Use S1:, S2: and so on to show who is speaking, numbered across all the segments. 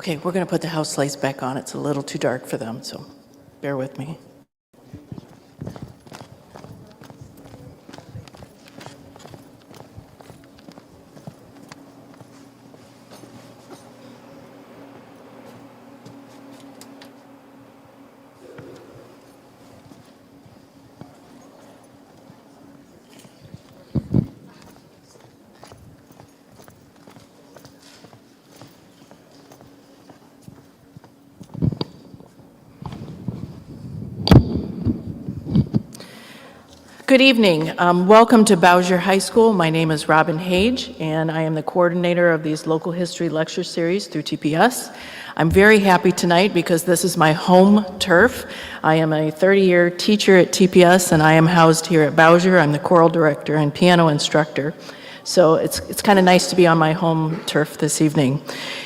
S1: Okay, we're going to put the house lights back on. It's a little too dark for them, so bear with me. Good evening. Welcome to Bowser High School. My name is Robin Hage, and I am the coordinator of these local history lecture series through TPS. I'm very happy tonight because this is my home turf. I am a 30-year teacher at TPS, and I am housed here at Bowser. I'm the choral director and piano instructor. So it's kind of nice to be on my home turf this evening.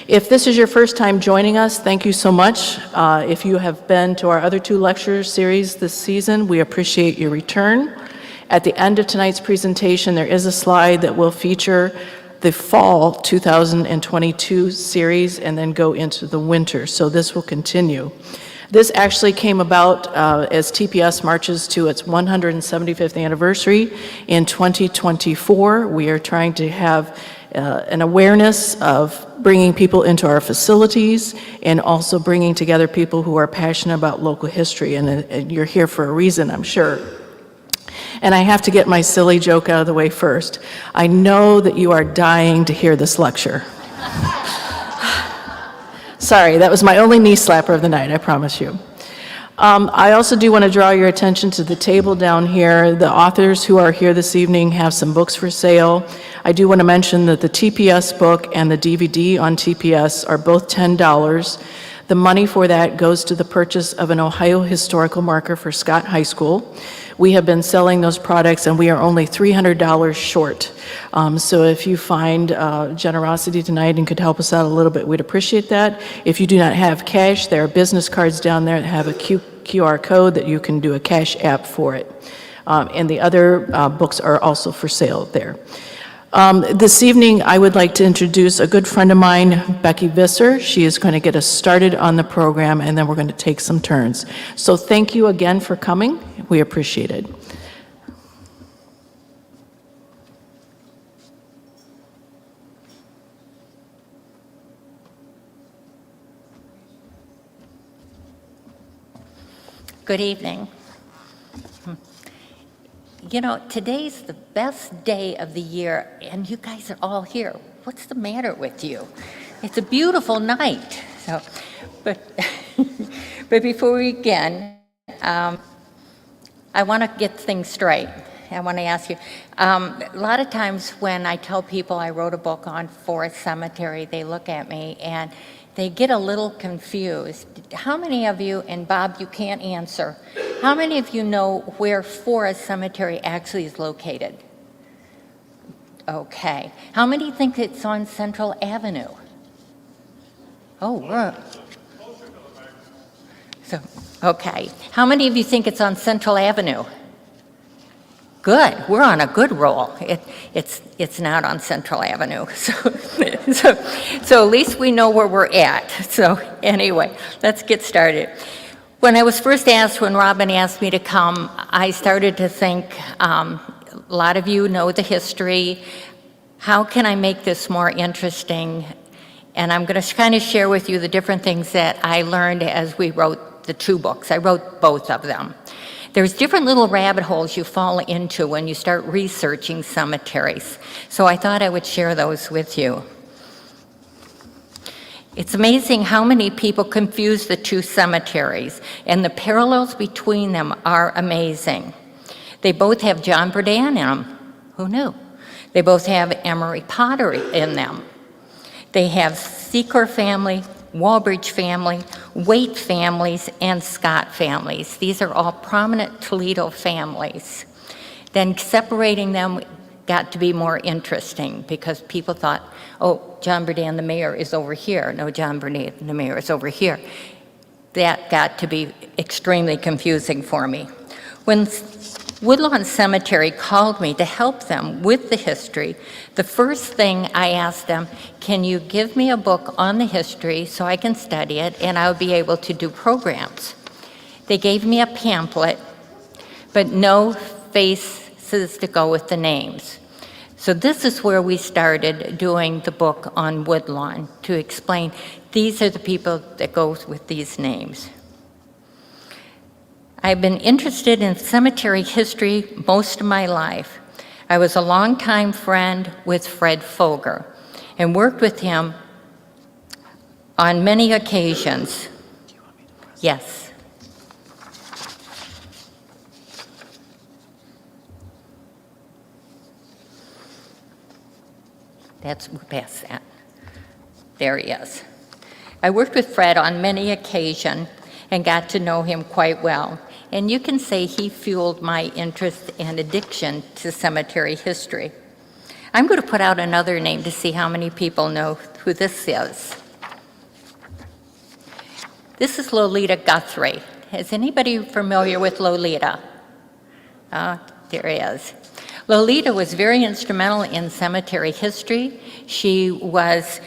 S1: If this is your first time joining us, thank you so much. If you have been to our other two lecture series this season, we appreciate your return. At the end of tonight's presentation, there is a slide that will feature the fall 2022 series and then go into the winter. So this will continue. This actually came about as TPS marches to its 175th anniversary in 2024. We are trying to have an awareness of bringing people into our facilities and also bringing together people who are passionate about local history. And you're here for a reason, I'm sure. And I have to get my silly joke out of the way first. I know that you are dying to hear this lecture. Sorry, that was my only knee slapper of the night, I promise you. I also do want to draw your attention to the table down here. The authors who are here this evening have some books for sale. I do want to mention that the TPS book and the DVD on TPS are both $10. The money for that goes to the purchase of an Ohio historical marker for Scott High School. We have been selling those products and we are only $300 short. So if you find generosity tonight and could help us out a little bit, we'd appreciate that. If you do not have cash, there are business cards down there that have a QR code that you can do a cash app for it. And the other books are also for sale there. This evening, I would like to introduce a good friend of mine, Becky Visser. She is going to get us started on the program, and then we're going to take some turns. So thank you again for coming. We appreciate it.
S2: Good evening. You know, today's the best day of the year, and you guys are all here. What's the matter with you? It's a beautiful night. So, but before we begin, I want to get things straight. I want to ask you, a lot of times when I tell people I wrote a book on Forest Cemetery, they look at me and they get a little confused. How many of you, and Bob, you can't answer, how many of you know where Forest Cemetery actually is located? Okay. How many think it's on Central Avenue? Oh, right. So, okay. How many of you think it's on Central Avenue? Good. We're on a good roll. It's not on Central Avenue. So at least we know where we're at. So anyway, let's get started. When I was first asked, when Robin asked me to come, I started to think, a lot of you know the history. How can I make this more interesting? And I'm going to kind of share with you the different things that I learned as we wrote the two books. I wrote both of them. There's different little rabbit holes you fall into when you start researching cemeteries. So I thought I would share those with you. It's amazing how many people confuse the two cemeteries, and the parallels between them are amazing. They both have John Burdan in them. Who knew? They both have Emery pottery in them. They have Secor family, Walbridge family, Waite families, and Scott families. These are all prominent Toledo families. Then separating them got to be more interesting because people thought, oh, John Burdan, the mayor, is over here. No, John Burdan, the mayor, is over here. That got to be extremely confusing for me. When Woodlawn Cemetery called me to help them with the history. The first thing I asked them, can you give me a book on the history so I can study it and I'll be able to do programs? They gave me a pamphlet, but no faces to go with the names. So this is where we started doing the book on Woodlawn, to explain these are the people that go with these names. I've been interested in cemetery history most of my life. I was a longtime friend with Fred Foger and worked with him on many occasions.
S1: Do you want me to press?
S2: Yes. We're past that. There he is. I worked with Fred on many occasions and got to know him quite well. And you can say he fueled my interest and addiction to cemetery history. I'm going to put out another name to see how many people know who this is. This is Lolita Guthrie. Is anybody familiar with Lolita? There he is. Lolita was very instrumental in cemetery history. She was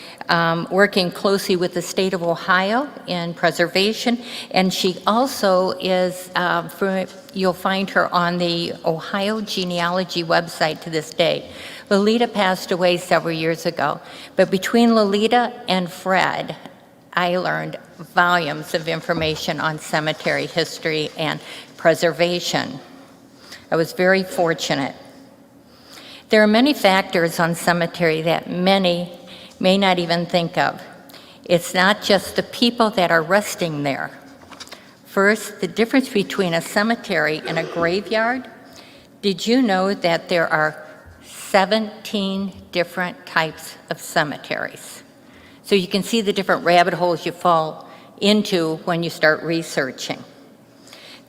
S2: working closely with the state of Ohio in preservation, and she also is, you'll find her on the Ohio genealogy website to this day. Lolita passed away several years ago, but between Lolita and Fred, I learned volumes of information on cemetery history and preservation. I was very fortunate. There are many factors on cemetery that many may not even think of. It's not just the people that are resting there. First, the difference between a cemetery and a graveyard. Did you know that there are 17 different types of cemeteries? So you can see the different rabbit holes you fall into when you start researching.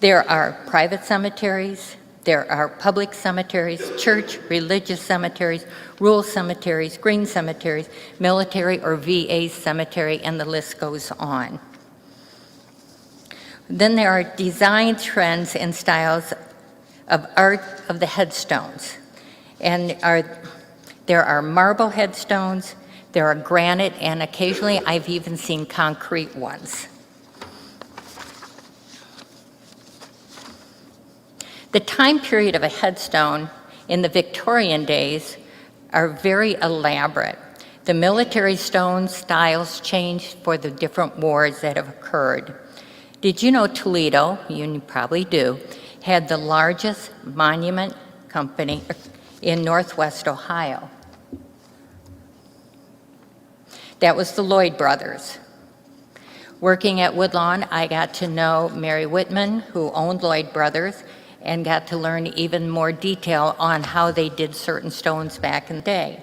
S2: There are private cemeteries, there are public cemeteries, church, religious cemeteries, rural cemeteries, green cemeteries, military or VA cemetery, and the list goes on. Then there are design trends and styles of art of the headstones. And there are marble headstones, there are granite, and occasionally I've even seen concrete ones. The time period of a headstone in the Victorian days are very elaborate. The military stone styles changed for the different wars that have occurred. Did you know Toledo, you probably do, had the largest monument company in Northwest Ohio? That was the Lloyd Brothers. Working at Woodlawn, I got to know Mary Whitman, who owned Lloyd Brothers, and got to learn even more detail on how they did certain stones back in the day.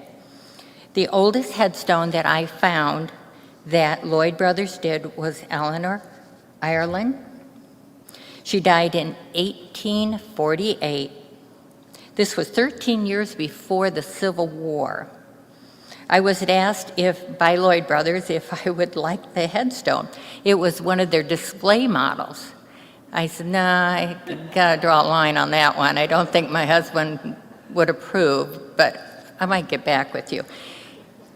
S2: The oldest headstone that I found that Lloyd Brothers did was Eleanor Ireland. She died in 1848. This was 13 years before the Civil War. I was asked by Lloyd Brothers if I would like the headstone. It was one of their display models. I said, nah, I gotta draw a line on that one. I don't think my husband would approve, but I might get back with you.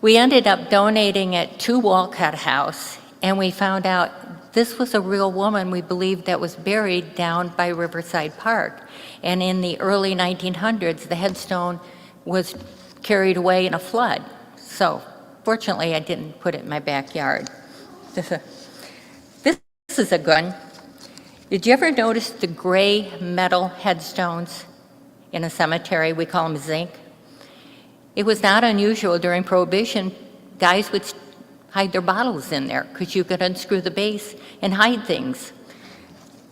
S2: We ended up donating it to Walcott House, and we found out this was a real woman we believed that was buried down by Riverside Park. And in the early 1900s, the headstone was carried away in a flood. So fortunately, I didn't put it in my backyard. This is a good one. Did you ever notice the gray metal headstones in a cemetery? We call them zinc. It was not unusual during Prohibition. Guys would hide their bottles in there because you could unscrew the base and hide things.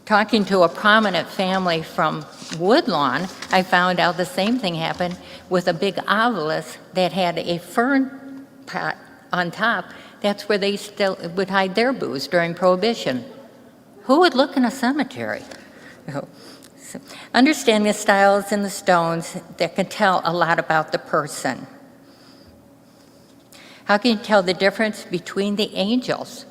S2: Talking to a prominent family from Woodlawn, I found out the same thing happened with a big obelisk that had a fern pot on top. That's where they still would hide their booze during Prohibition. Who would look in a cemetery? So, understanding the styles and the stones that can tell a lot about the person. How can you tell the difference between the angels?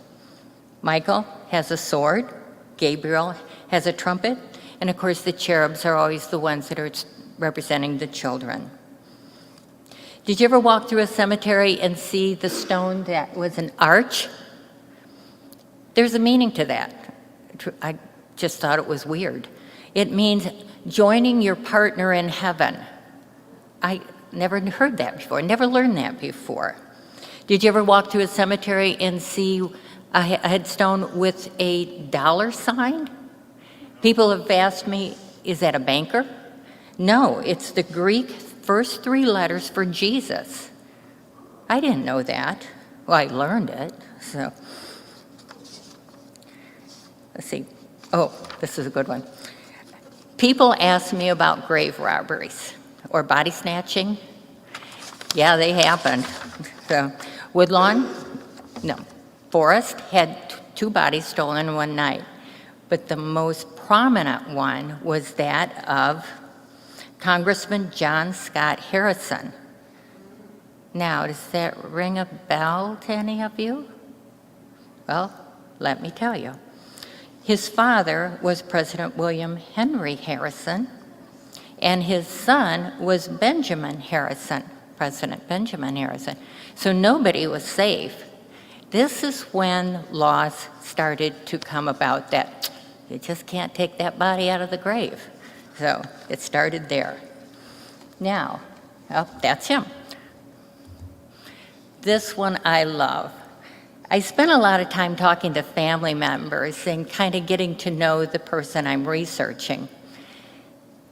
S2: Michael has a sword, Gabriel has a trumpet, And of course, the cherubs are always the ones that are representing the children. Did you ever walk through a cemetery and see the stone that was an arch? There's a meaning to that. I just thought it was weird. It means joining your partner in heaven. I never heard that before, never learned that before. Did you ever walk through a cemetery and see a headstone with a dollar sign? People have asked me, is that a banker? No, it's the Greek first 3 letters for Jesus. I didn't know that. Well, I learned it, so. Let's see. Oh, this is a good one. People ask me about grave robberies or body snatching. Yeah, they happened. So, Woodlawn, no, Forest had 2 bodies stolen one night, but the most prominent one was that of Congressman John Scott Harrison. Now, does that ring a bell to any of you? Well, let me tell you. His father was President William Henry Harrison, and his son was Benjamin Harrison, President Benjamin Harrison. So nobody was safe. This is when laws started to come about that you just can't take that body out of the grave. So it started there. Now, oh, that's him. This one I love. I spent a lot of time talking to family members and kind of getting to know the person I'm researching.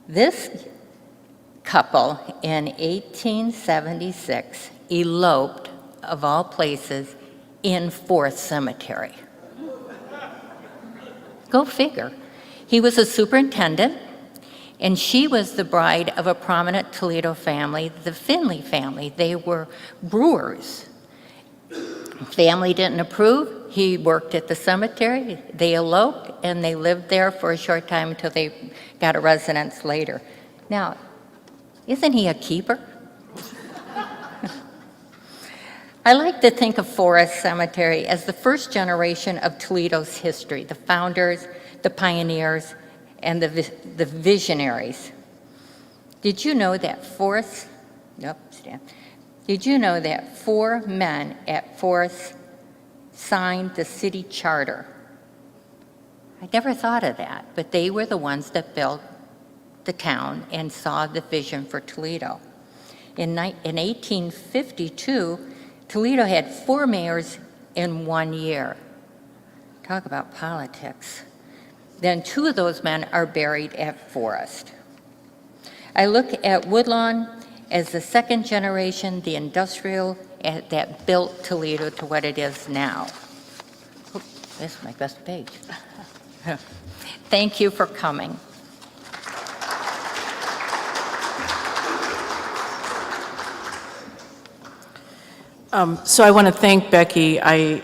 S2: This couple in 1876 eloped, of all places, in Forest Cemetery. Go figure. He was a superintendent, and she was the bride of a prominent Toledo family, the Finley family. They were brewers. Family didn't approve. He worked at the cemetery. They eloped, and they lived there for a short time until they got a residence later. Now, isn't he a keeper? I like to think of Forest Cemetery as the first generation of Toledo's history, the founders, the pioneers, and the visionaries. Did you know that Did you know that 4 men at Forest signed the city charter? I never thought of that, but they were the ones that built the town and saw the vision for Toledo. In 1852, Toledo had 4 mayors in 1 year. Talk about politics. Then 2 of those men are buried at Forest. I look at Woodlawn as the second generation, the industrial that built Toledo to what it is now. Oh, this is my best page. Thank you for coming.
S1: So I want to thank Becky. I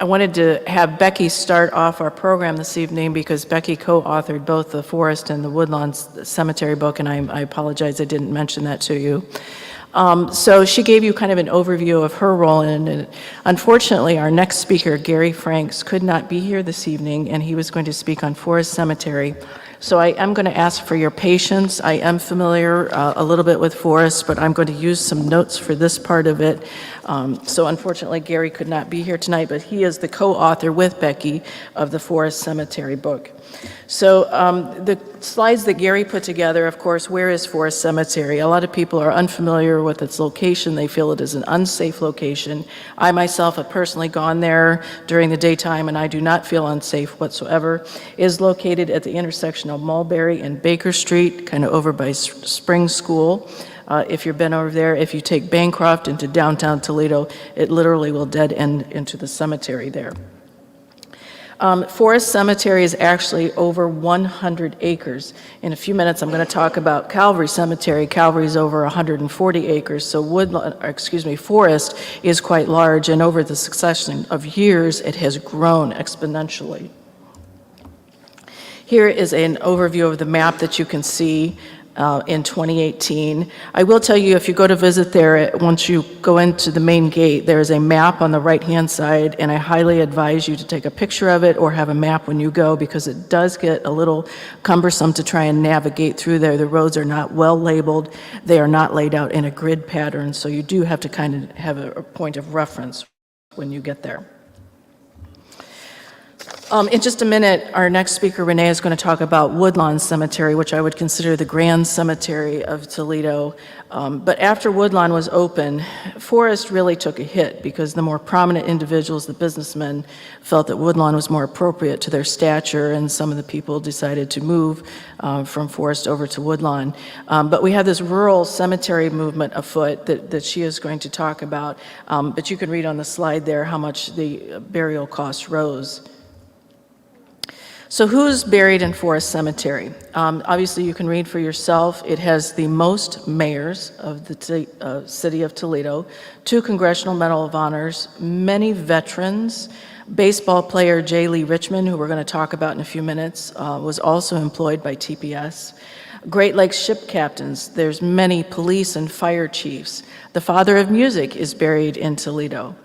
S1: wanted to have Becky start off our program this evening because Becky co-authored both the Forest and the Woodlawn Cemetery book, and I apologize I didn't mention that to you. So she gave you kind of an overview of her role in it. Unfortunately, our next speaker, Gary Franks, could not be here this evening, and he was going to speak on Forest Cemetery. So I am going to ask for your patience. I am familiar a little bit with Forest, but I'm going to use some notes for this part of it. So unfortunately, Gary could not be here tonight, but he is the co-author with Becky of the Forest Cemetery book. So the slides that Gary put together, of course, where is Forest Cemetery? A lot of people are unfamiliar with its location. They feel it is an unsafe location. I myself have personally gone there during the daytime, and I do not feel unsafe whatsoever. It is located at the intersection of Mulberry and Baker Street, kind of over by Spring School. If you've been over there, if you take Bancroft into downtown Toledo, it literally will dead end into the cemetery there. Forest Cemetery is actually over 100 acres. In a few minutes, I'm going to talk about Calvary Cemetery. Calvary is over 140 acres, so Forest is quite large, and over the succession of years, it has grown exponentially. Here is an overview of the map that you can see. in 2018. I will tell you, if you go to visit there, once you go into the main gate, there is a map on the right-hand side, and I highly advise you to take a picture of it or have a map when you go, because it does get a little cumbersome to try and navigate through there. The roads are not well labeled. They are not laid out in a grid pattern, so you do have to kind of have a point of reference when you get there. In just a minute, our next speaker, Renee, is going to talk about Woodlawn Cemetery, which I would consider the grand cemetery of Toledo. But after Woodlawn was open, Forest really took a hit because the more prominent individuals, the businessmen, felt that Woodlawn was more appropriate to their stature, and some of the people decided to move from Forest over to Woodlawn. But we have this rural cemetery movement afoot that she is going to talk about. But you can read on the slide there how much the burial costs rose. So who's buried in Forest Cemetery? Obviously, you can read for yourself. It has the most mayors of the city of Toledo, 2 Congressional Medal of Honors, many veterans. Baseball player J. Lee Richmond, who we're going to talk about in a few minutes, was also employed by TPS. Great Lakes ship captains. There's many police and fire chiefs. The father of music is buried in Toledo.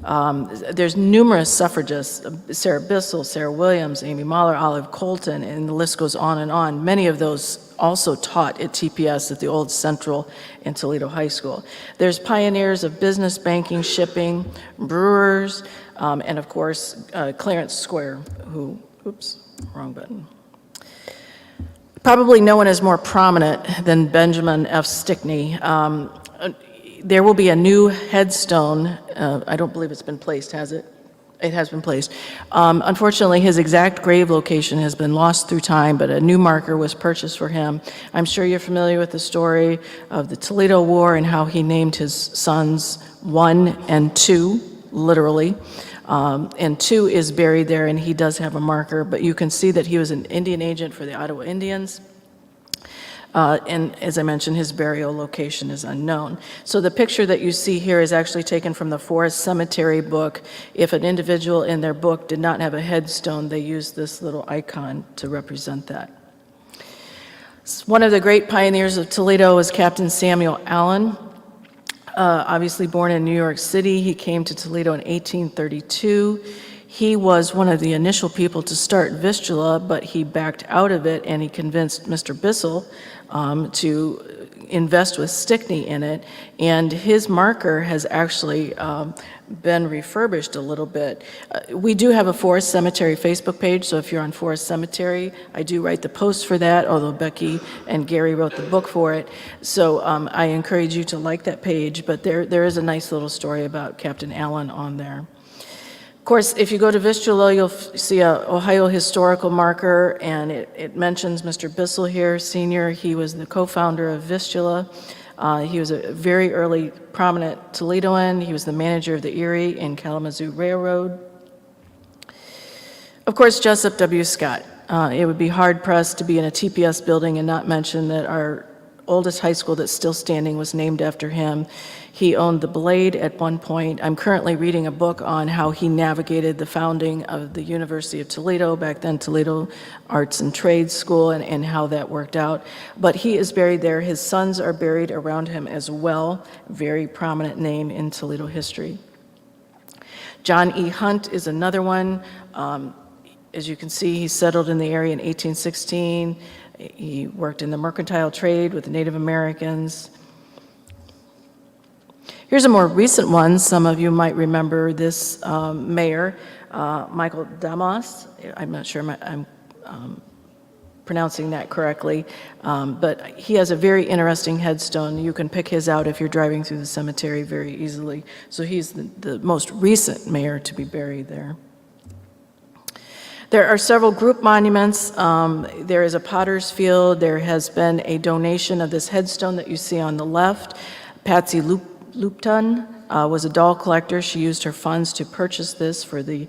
S1: There's numerous suffragists, Sarah Bissell, Sarah Williams, Amy Mahler, Olive Colton, and the list goes on and on. Many of those also taught at TPS at the old Central and Toledo High School. There's pioneers of business, banking, shipping, brewers, and of course, Clarence Square, who, oops, wrong button. Probably no one is more prominent than Benjamin F. Stickney. There will be a new headstone. I don't believe it's been placed, has it? It has been placed. Unfortunately, his exact grave location has been lost through time, but a new marker was purchased for him. I'm sure you're familiar with the story of the Toledo War and how he named his sons 1 and 2, literally. And 2 is buried there, and he does have a marker, but you can see that he was an Indian agent for the Ottawa Indians. And as I mentioned, his burial location is unknown. So the picture that you see here is actually taken from the Forest Cemetery book. If an individual in their book did not have a headstone, they used this little icon to represent that. One of the great pioneers of Toledo was Captain Samuel Allen. Obviously born in New York City, he came to Toledo in 1832. He was one of the initial people to start Vistula, but he backed out of it and he convinced Mr. Bissell to invest with Stickney in it. And his marker has actually been refurbished a little bit. We do have a Forest Cemetery Facebook page, so if you're on Forest Cemetery, I do write the post for that, although Becky and Gary wrote the book for it. So I encourage you to like that page, but there is a nice little story about Captain Allen on there. Of course, if you go to Vistula, you'll see a Ohio historical marker, and it mentions Mr. Bissell here, Sr. He was the co-founder of Vistula. He was a very early prominent Toledoan. He was the manager of the Erie and Kalamazoo Railroad. Of course, Jessup W. Scott. It would be hard-pressed to be in a TPS building and not mention that our oldest high school that's still standing was named after him. He owned the Blade at one point. I'm currently reading a book on how he navigated the founding of the University of Toledo, back then Toledo Arts and Trades School, and how that worked out. But he is buried there. His sons are buried around him as well. Very prominent name in Toledo history. John E. Hunt is another one. As you can see, he settled in the area in 1816. He worked in the mercantile trade with the Native Americans. Here's a more recent one. Some of you might remember this mayor, Michael Damas. I'm not sure I'm pronouncing that correctly, but he has a very interesting headstone. You can pick his out if you're driving through the cemetery very easily. So he's the most recent mayor to be buried there. There are several group monuments. There is a potter's field. There has been a donation of this headstone that you see on the left. Patsy Lupton was a doll collector. She used her funds to purchase this for the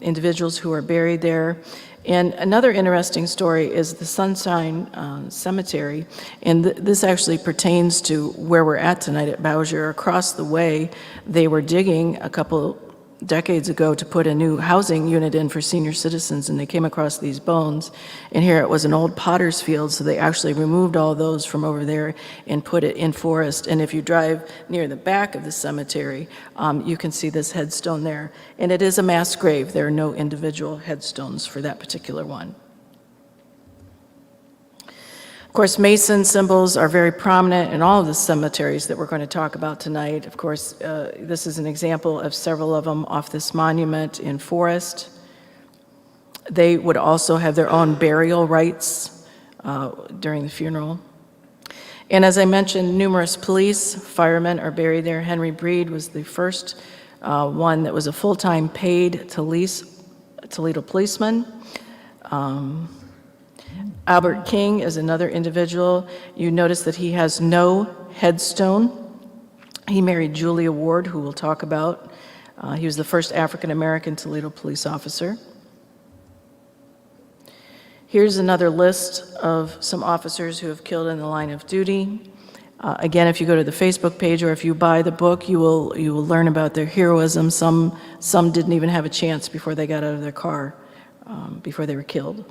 S1: individuals who are buried there. And another interesting story is the Sunshine Cemetery, and this actually pertains to where we're at tonight at Bowsher. Across the way, they were digging a couple decades ago to put a new housing unit in for senior citizens, and they came across these bones. And here it was an old potter's field, so they actually removed all those from over there and put it in forest. And if you drive near the back of the cemetery, you can see this headstone there. And it is a mass grave. There are no individual headstones for that particular one. Of course, Mason symbols are very prominent in all of the cemeteries that we're going to talk about tonight. Of course, this is an example of several of them off this monument in Forest. They would also have their own burial rites during the funeral. And as I mentioned, numerous police, firemen are buried there. Henry Breed was the first one that was a full-time paid Toledo policeman. Albert King is another individual. You notice that he has no headstone. He married Julia Ward, who we'll talk about. He was the first African-American Toledo police officer. Here's another list of some officers who have killed in the line of duty. Again, if you go to the Facebook page or if you buy the book, you will learn about their heroism. Some didn't even have a chance before they got out of their car, before they were killed.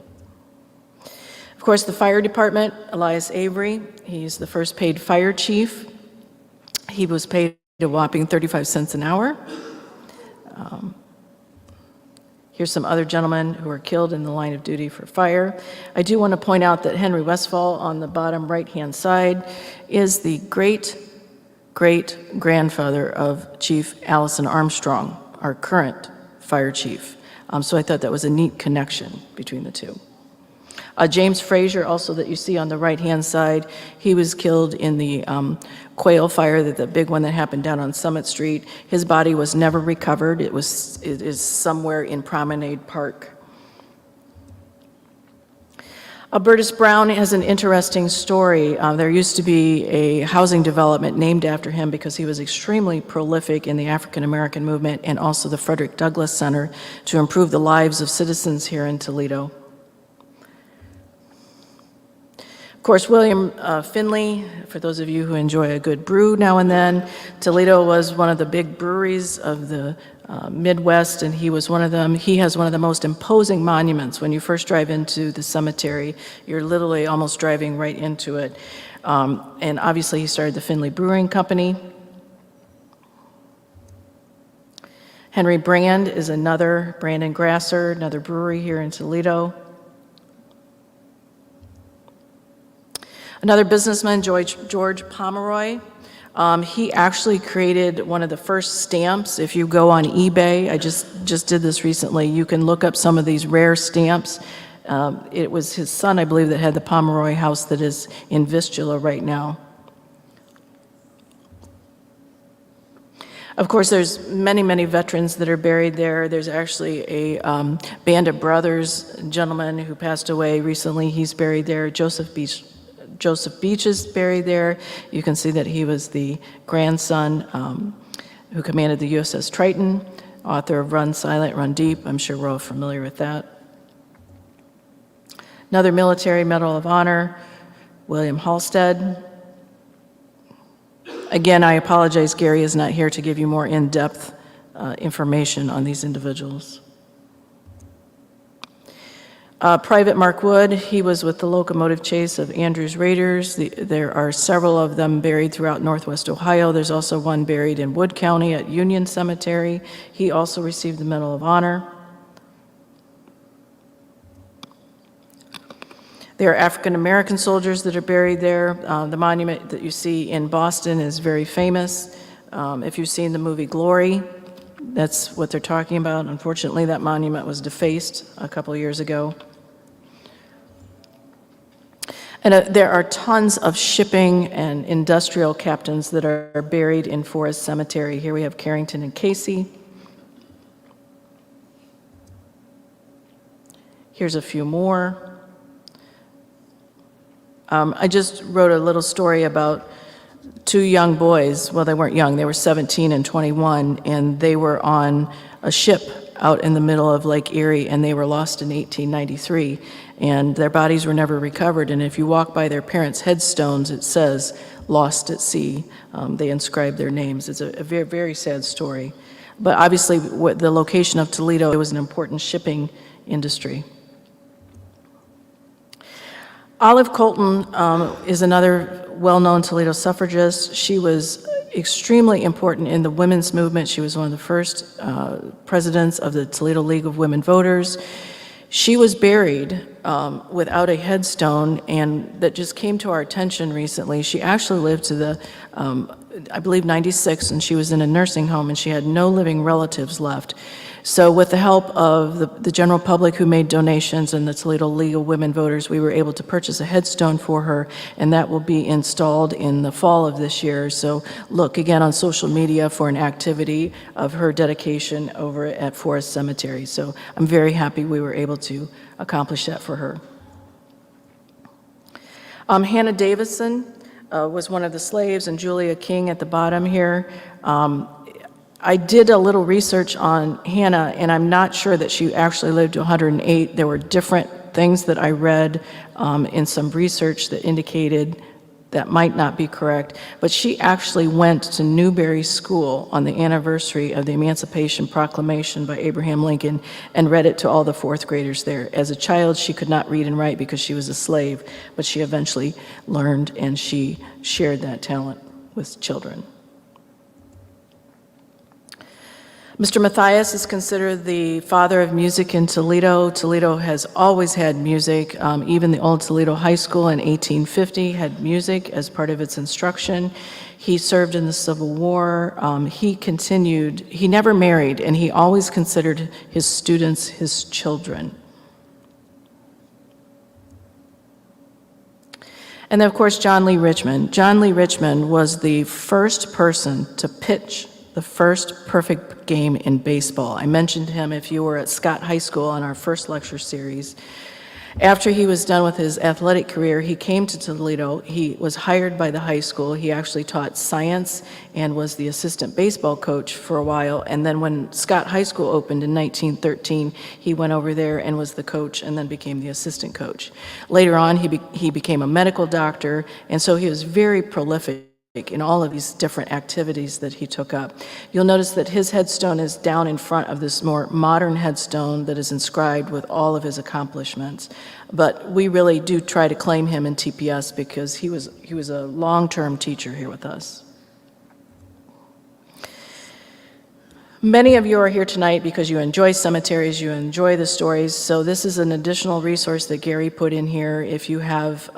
S1: Of course, the fire department, Elias Avery, he's the first paid fire chief. He was paid a whopping 35 cents an hour. Here's some other gentlemen who were killed in the line of duty for fire. I do want to point out that Henry Westfall on the bottom right-hand side is the great-great-grandfather of Chief Allison Armstrong, our current fire chief. So I thought that was a neat connection between the two. James Frazier, also that you see on the right-hand side, he was killed in the quail fire, the big one that happened down on Summit Street. His body was never recovered. It is somewhere in Promenade Park. Albertus Brown has an interesting story. There used to be a housing development named after him because he was extremely prolific in the African American movement and also the Frederick Douglass Center to improve the lives of citizens here in Toledo. Of course, William Finley, for those of you who enjoy a good brew now and then, Toledo was one of the big breweries of the Midwest, and he was one of them. He has one of the most imposing monuments. When you first drive into the cemetery, you're literally almost driving right into it. And obviously, he started the Finley Brewing Company. Henry Brand is another, Brandon Grasser, another brewery here in Toledo. Another businessman, George Pomeroy, he actually created one of the first stamps. If you go on eBay, I just did this recently, you can look up some of these rare stamps. It was his son, I believe, that had the Pomeroy house that is in Vistula right now. Of course, there's many, many veterans that are buried there. There's actually a Band of Brothers gentleman who passed away recently. He's buried there. Joseph Beach is buried there. You can see that he was the grandson who commanded the USS Triton, author of Run Silent, Run Deep. I'm sure we're all familiar with that. Another military Medal of Honor, William Halstead. Again, I apologize, Gary is not here to give you more in-depth information on these individuals. Private Mark Wood, he was with the locomotive chase of Andrews Raiders. There are several of them buried throughout Northwest Ohio. There's also one buried in Wood County at Union Cemetery. He also received the Medal of Honor. There are African American soldiers that are buried there. The monument that you see in Boston is very famous. If you've seen the movie Glory, that's what they're talking about. Unfortunately, that monument was defaced a couple years ago. And there are tons of shipping and industrial captains that are buried in Forest Cemetery. Here we have Carrington and Casey. Here's a few more. I just wrote a little story about two young boys. Well, they weren't young, they were 17 and 21, and they were on a ship out in the middle of Lake Erie, and they were lost in 1893, and their bodies were never recovered. And if you walk by their parents' headstones, it says, "Lost at Sea." They inscribed their names. It's a very, very sad story. But obviously, the location of Toledo, it was an important shipping industry. Olive Colton is another well-known Toledo suffragist. She was extremely important in the women's movement. She was one of the first presidents of the Toledo League of Women Voters. She was buried without a headstone, and that just came to our attention recently. She actually lived to the, I believe, 96, and she was in a nursing home, and she had no living relatives left. So with the help of the general public who made donations and the Toledo League of Women Voters, we were able to purchase a headstone for her, and that will be installed in the fall of this year. So look again on social media for an activity of her dedication over at Forest Cemetery. So I'm very happy we were able to accomplish that for her. Hannah Davidson was one of the slaves, and Julia King at the bottom here. I did a little research on Hannah, and I'm not sure that she actually lived to 108. There were different things that I read in some research that indicated that might not be correct, but she actually went to Newberry School on the anniversary of the Emancipation Proclamation by Abraham Lincoln and read it to all the fourth graders there. As a child, she could not read and write because she was a slave, but she eventually learned, and she shared that talent with children. Mr. Matthias is considered the father of music in Toledo. Toledo has always had music. Even the old Toledo High School in 1850 had music as part of its instruction. He served in the Civil War. He never married, and he always considered his students his children. And then, of course, John Lee Richmond. John Lee Richmond was the first person to pitch the first perfect game in baseball. I mentioned him if you were at Scott High School on our first lecture series. After he was done with his athletic career, he came to Toledo. He was hired by the high school. He actually taught science and was the assistant baseball coach for a while. And then when Scott High School opened in 1913, he went over there and was the coach and then became the assistant coach. Later on, he became a medical doctor, and so he was very prolific in all of these different activities that he took up. You'll notice that his headstone is down in front of this more modern headstone that is inscribed with all of his accomplishments. But we really do try to claim him in TPS because he was a long-term teacher here with us. Many of you are here tonight because you enjoy cemeteries, you enjoy the stories, so this is an additional resource that Gary put in here. If you have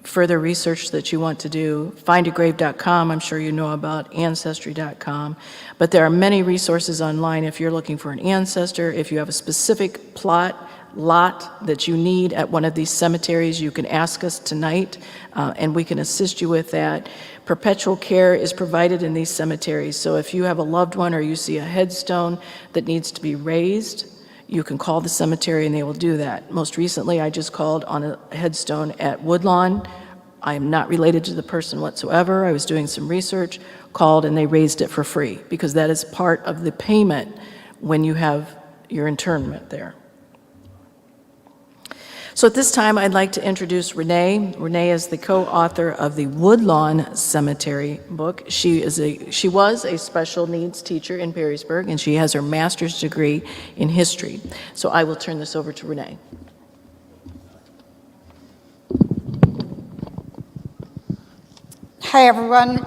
S1: further research that you want to do, findagrave.com, I'm sure you know about, ancestry.com, but there are many resources online if you're looking for an ancestor. If you have a specific lot that you need at one of these cemeteries, you can ask us tonight, and we can assist you with that. Perpetual care is provided in these cemeteries, so if you have a loved one or you see a headstone that needs to be raised, you can call the cemetery and they will do that. Most recently, I just called on a headstone at Woodlawn. I am not related to the person whatsoever. I was doing some research, called, and they raised it for free because that is part of the payment when you have your internment there. So at this time, I'd like to introduce Renee. Renee is the co-author of the Woodlawn Cemetery book. She was a special needs teacher in Perrysburg, and she has her master's degree in history. So I will turn this over to Renee.
S3: Hi, everyone.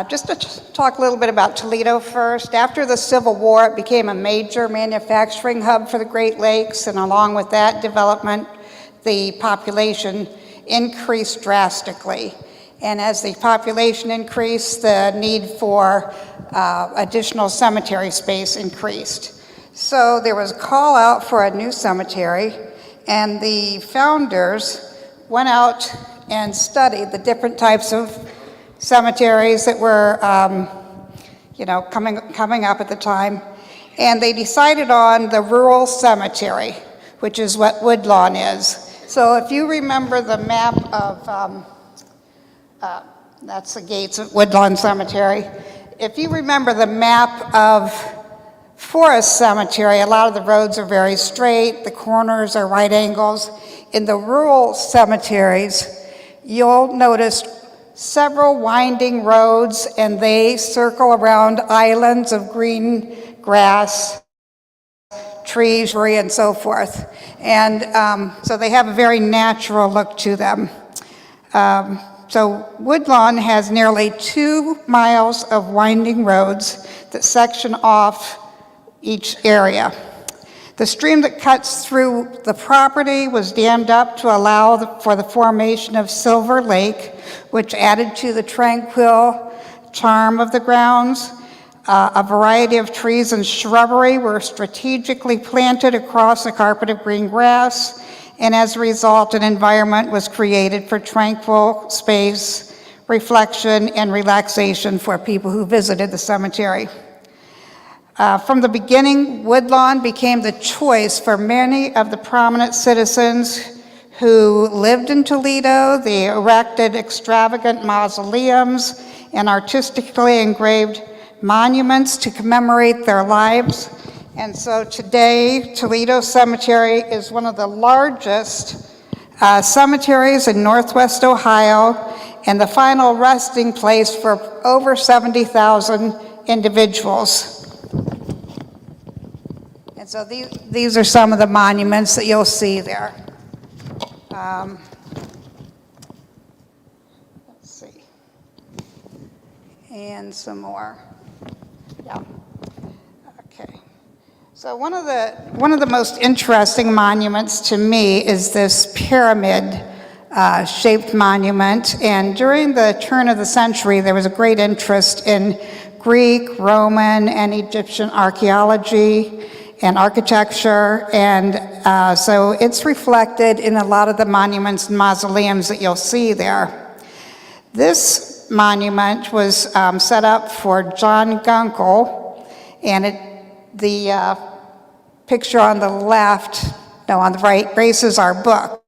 S3: Just to talk a little bit about Toledo first. After the Civil War, it became a major manufacturing hub for the Great Lakes, and along with that development, the population increased drastically. And as the population increased, the need for additional cemetery space increased. So there was a call out for a new cemetery, and the founders went out and studied the different types of cemeteries that were, coming up at the time, and they decided on the rural cemetery, which is what Woodlawn is. So if you remember the map of, that's the gates of Woodlawn Cemetery. If you remember the map of Forest Cemetery, a lot of the roads are very straight, the corners are right angles. In the rural cemeteries, you'll notice several winding roads, and they circle around islands of green grass, trees, and so forth. And so they have a very natural look to them. So Woodlawn has nearly 2 miles of winding roads that section off each area. The stream that cuts through the property was dammed up to allow for the formation of Silver Lake, which added to the tranquil charm of the grounds. A variety of trees and shrubbery were strategically planted across a carpet of green grass, and as a result, an environment was created for tranquil space, reflection, and relaxation for people who visited the cemetery. From the beginning, Woodlawn became the choice for many of the prominent citizens who lived in Toledo. They erected extravagant mausoleums and artistically engraved monuments to commemorate their lives. And so today, Toledo Cemetery is one of the largest cemeteries in Northwest Ohio and the final resting place for over 70,000 individuals. And so these are some of the monuments that you'll see there. Let's see. And some more. Yeah. Okay. So one of the most interesting monuments to me is this pyramid shaped monument. And during the turn of the century, there was a great interest in Greek, Roman, and Egyptian archaeology and architecture, and so it's reflected in a lot of the monuments and mausoleums that you'll see there. This monument was set up for John Gunkel, and the picture on the left, no, on the right, graces our book.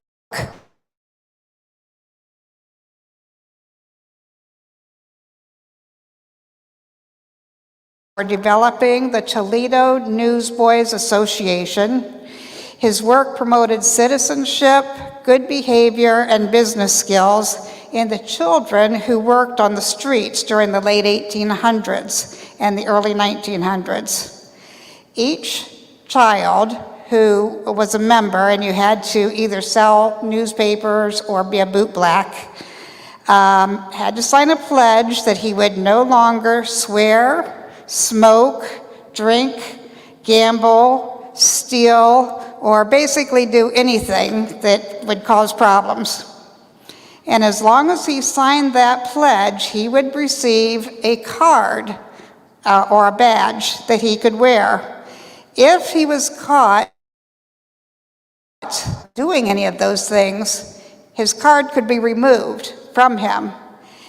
S3: For developing the Toledo Newsboys Association. His work promoted citizenship, good behavior, and business skills in the children who worked on the streets during the late 1800s and the early 1900s. Each child who was a member, and you had to either sell newspapers or be a bootblack, had to sign a pledge that he would no longer swear, smoke, drink, gamble, steal, or basically do anything that would cause problems. And as long as he signed that pledge, he would receive a card or a badge that he could wear. If he was caught doing any of those things, his card could be removed from him.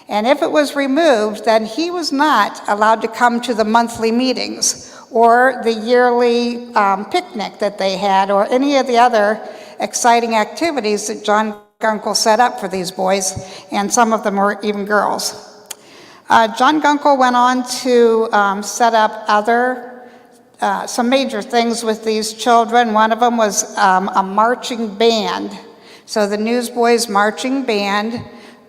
S3: And if it was removed, then he was not allowed to come to the monthly meetings or the yearly picnic that they had or any of the other exciting activities that John Gunkel set up for these boys, and some of them were even girls. John Gunkel went on to set up some major things with these children. One of them was a marching band. So the Newsboys Marching Band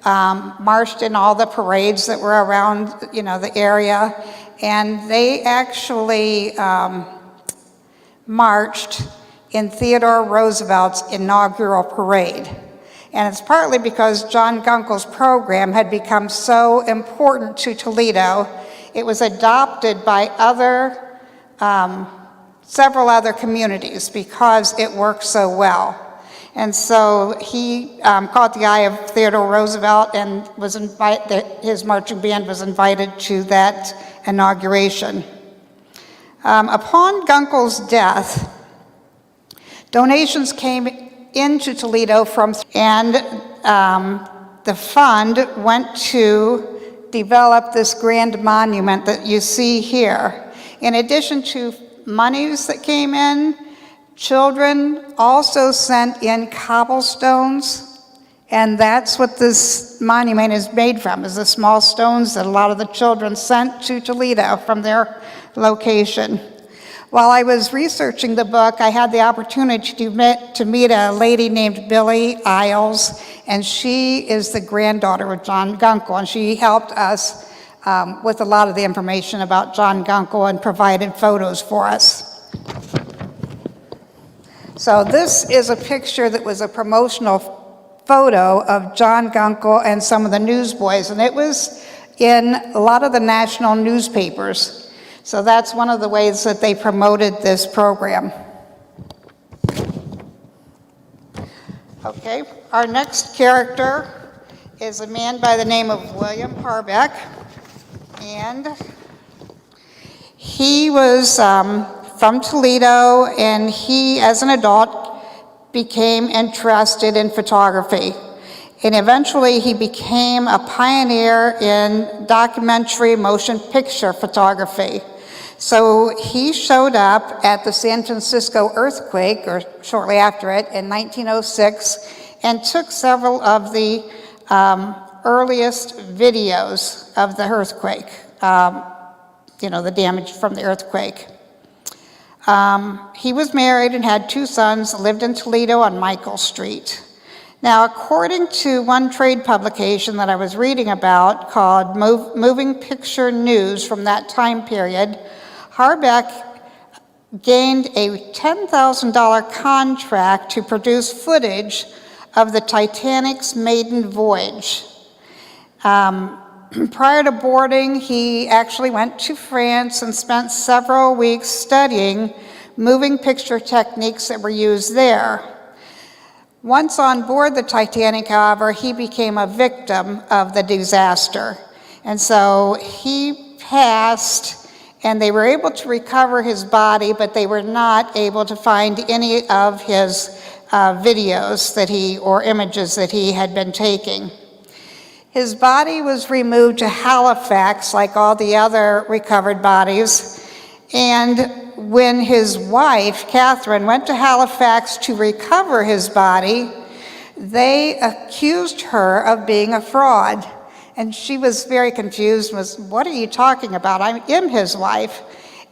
S3: marched in all the parades that were around, the area, and they actually marched in Theodore Roosevelt's inaugural parade. And it's partly because John Gunkel's program had become so important to Toledo. It was adopted by several other communities because it worked so well. And so he caught the eye of Theodore Roosevelt and his marching band was invited to that inauguration. Upon Gunkel's death, donations came into Toledo and the fund went to develop this grand monument that you see here. In addition to monies that came in, children also sent in cobblestones, and that's what this monument is made from, is the small stones that a lot of the children sent to Toledo from their location. While I was researching the book, I had the opportunity to meet a lady named Billie Isles, and she is the granddaughter of John Gunkel, and she helped us with a lot of the information about John Gunkel and provided photos for us. So this is a picture that was a promotional photo of John Gunkel and some of the newsboys, and it was in a lot of the national newspapers. So that's one of the ways that they promoted this program. Okay, our next character is a man by the name of William Harbeck, and he was from Toledo, and he, as an adult, became interested in photography. And eventually he became a pioneer in documentary motion picture photography. So he showed up at the San Francisco earthquake, or shortly after it, in 1906, and took several of the earliest videos of the earthquake, the damage from the earthquake. He was married and had 2 sons, lived in Toledo on Michael Street. Now, according to one trade publication that I was reading about called Moving Picture News from that time period, Harbeck gained a $10,000 contract to produce footage of the Titanic's maiden voyage. Prior to boarding, he actually went to France and spent several weeks studying moving picture techniques that were used there. Once on board the Titanic, however, he became a victim of the disaster. And so he passed, and they were able to recover his body, but they were not able to find any of his videos or images that he had been taking. His body was removed to Halifax, like all the other recovered bodies, and when his wife, Catherine, went to Halifax to recover his body, they accused her of being a fraud. And she was very confused, what are you talking about? I am his wife.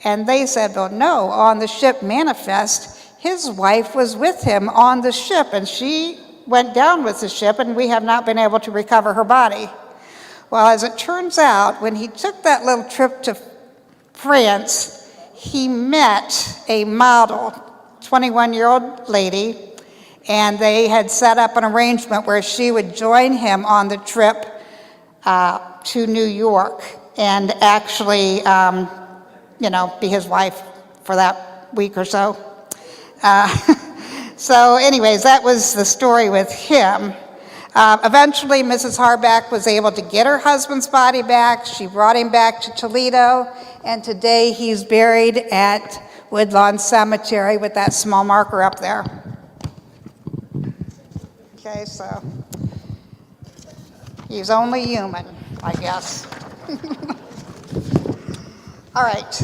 S3: And they said, well, no, on the ship Manifest, his wife was with him on the ship, and she went down with the ship, and we have not been able to recover her body. Well, as it turns out, when he took that little trip to France, he met a model, 21-year-old lady, and they had set up an arrangement where she would join him on the trip to New York and actually, be his wife for that week or so. So anyways, that was the story with him. Eventually, Mrs. Harbeck was able to get her husband's body back. She brought him back to Toledo, and today he's buried at Woodlawn Cemetery with that small marker up there. Okay, so he's only human, I guess. All right.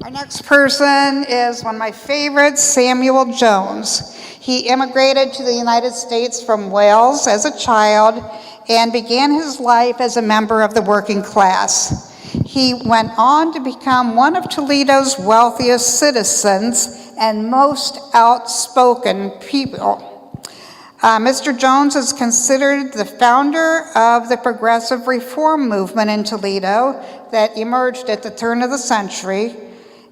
S3: Our next person is one of my favorites, Samuel Jones. He immigrated to the United States from Wales as a child and began his life as a member of the working class. He went on to become one of Toledo's wealthiest citizens and most outspoken people. Mr. Jones is considered the founder of the progressive reform movement in Toledo that emerged at the turn of the century.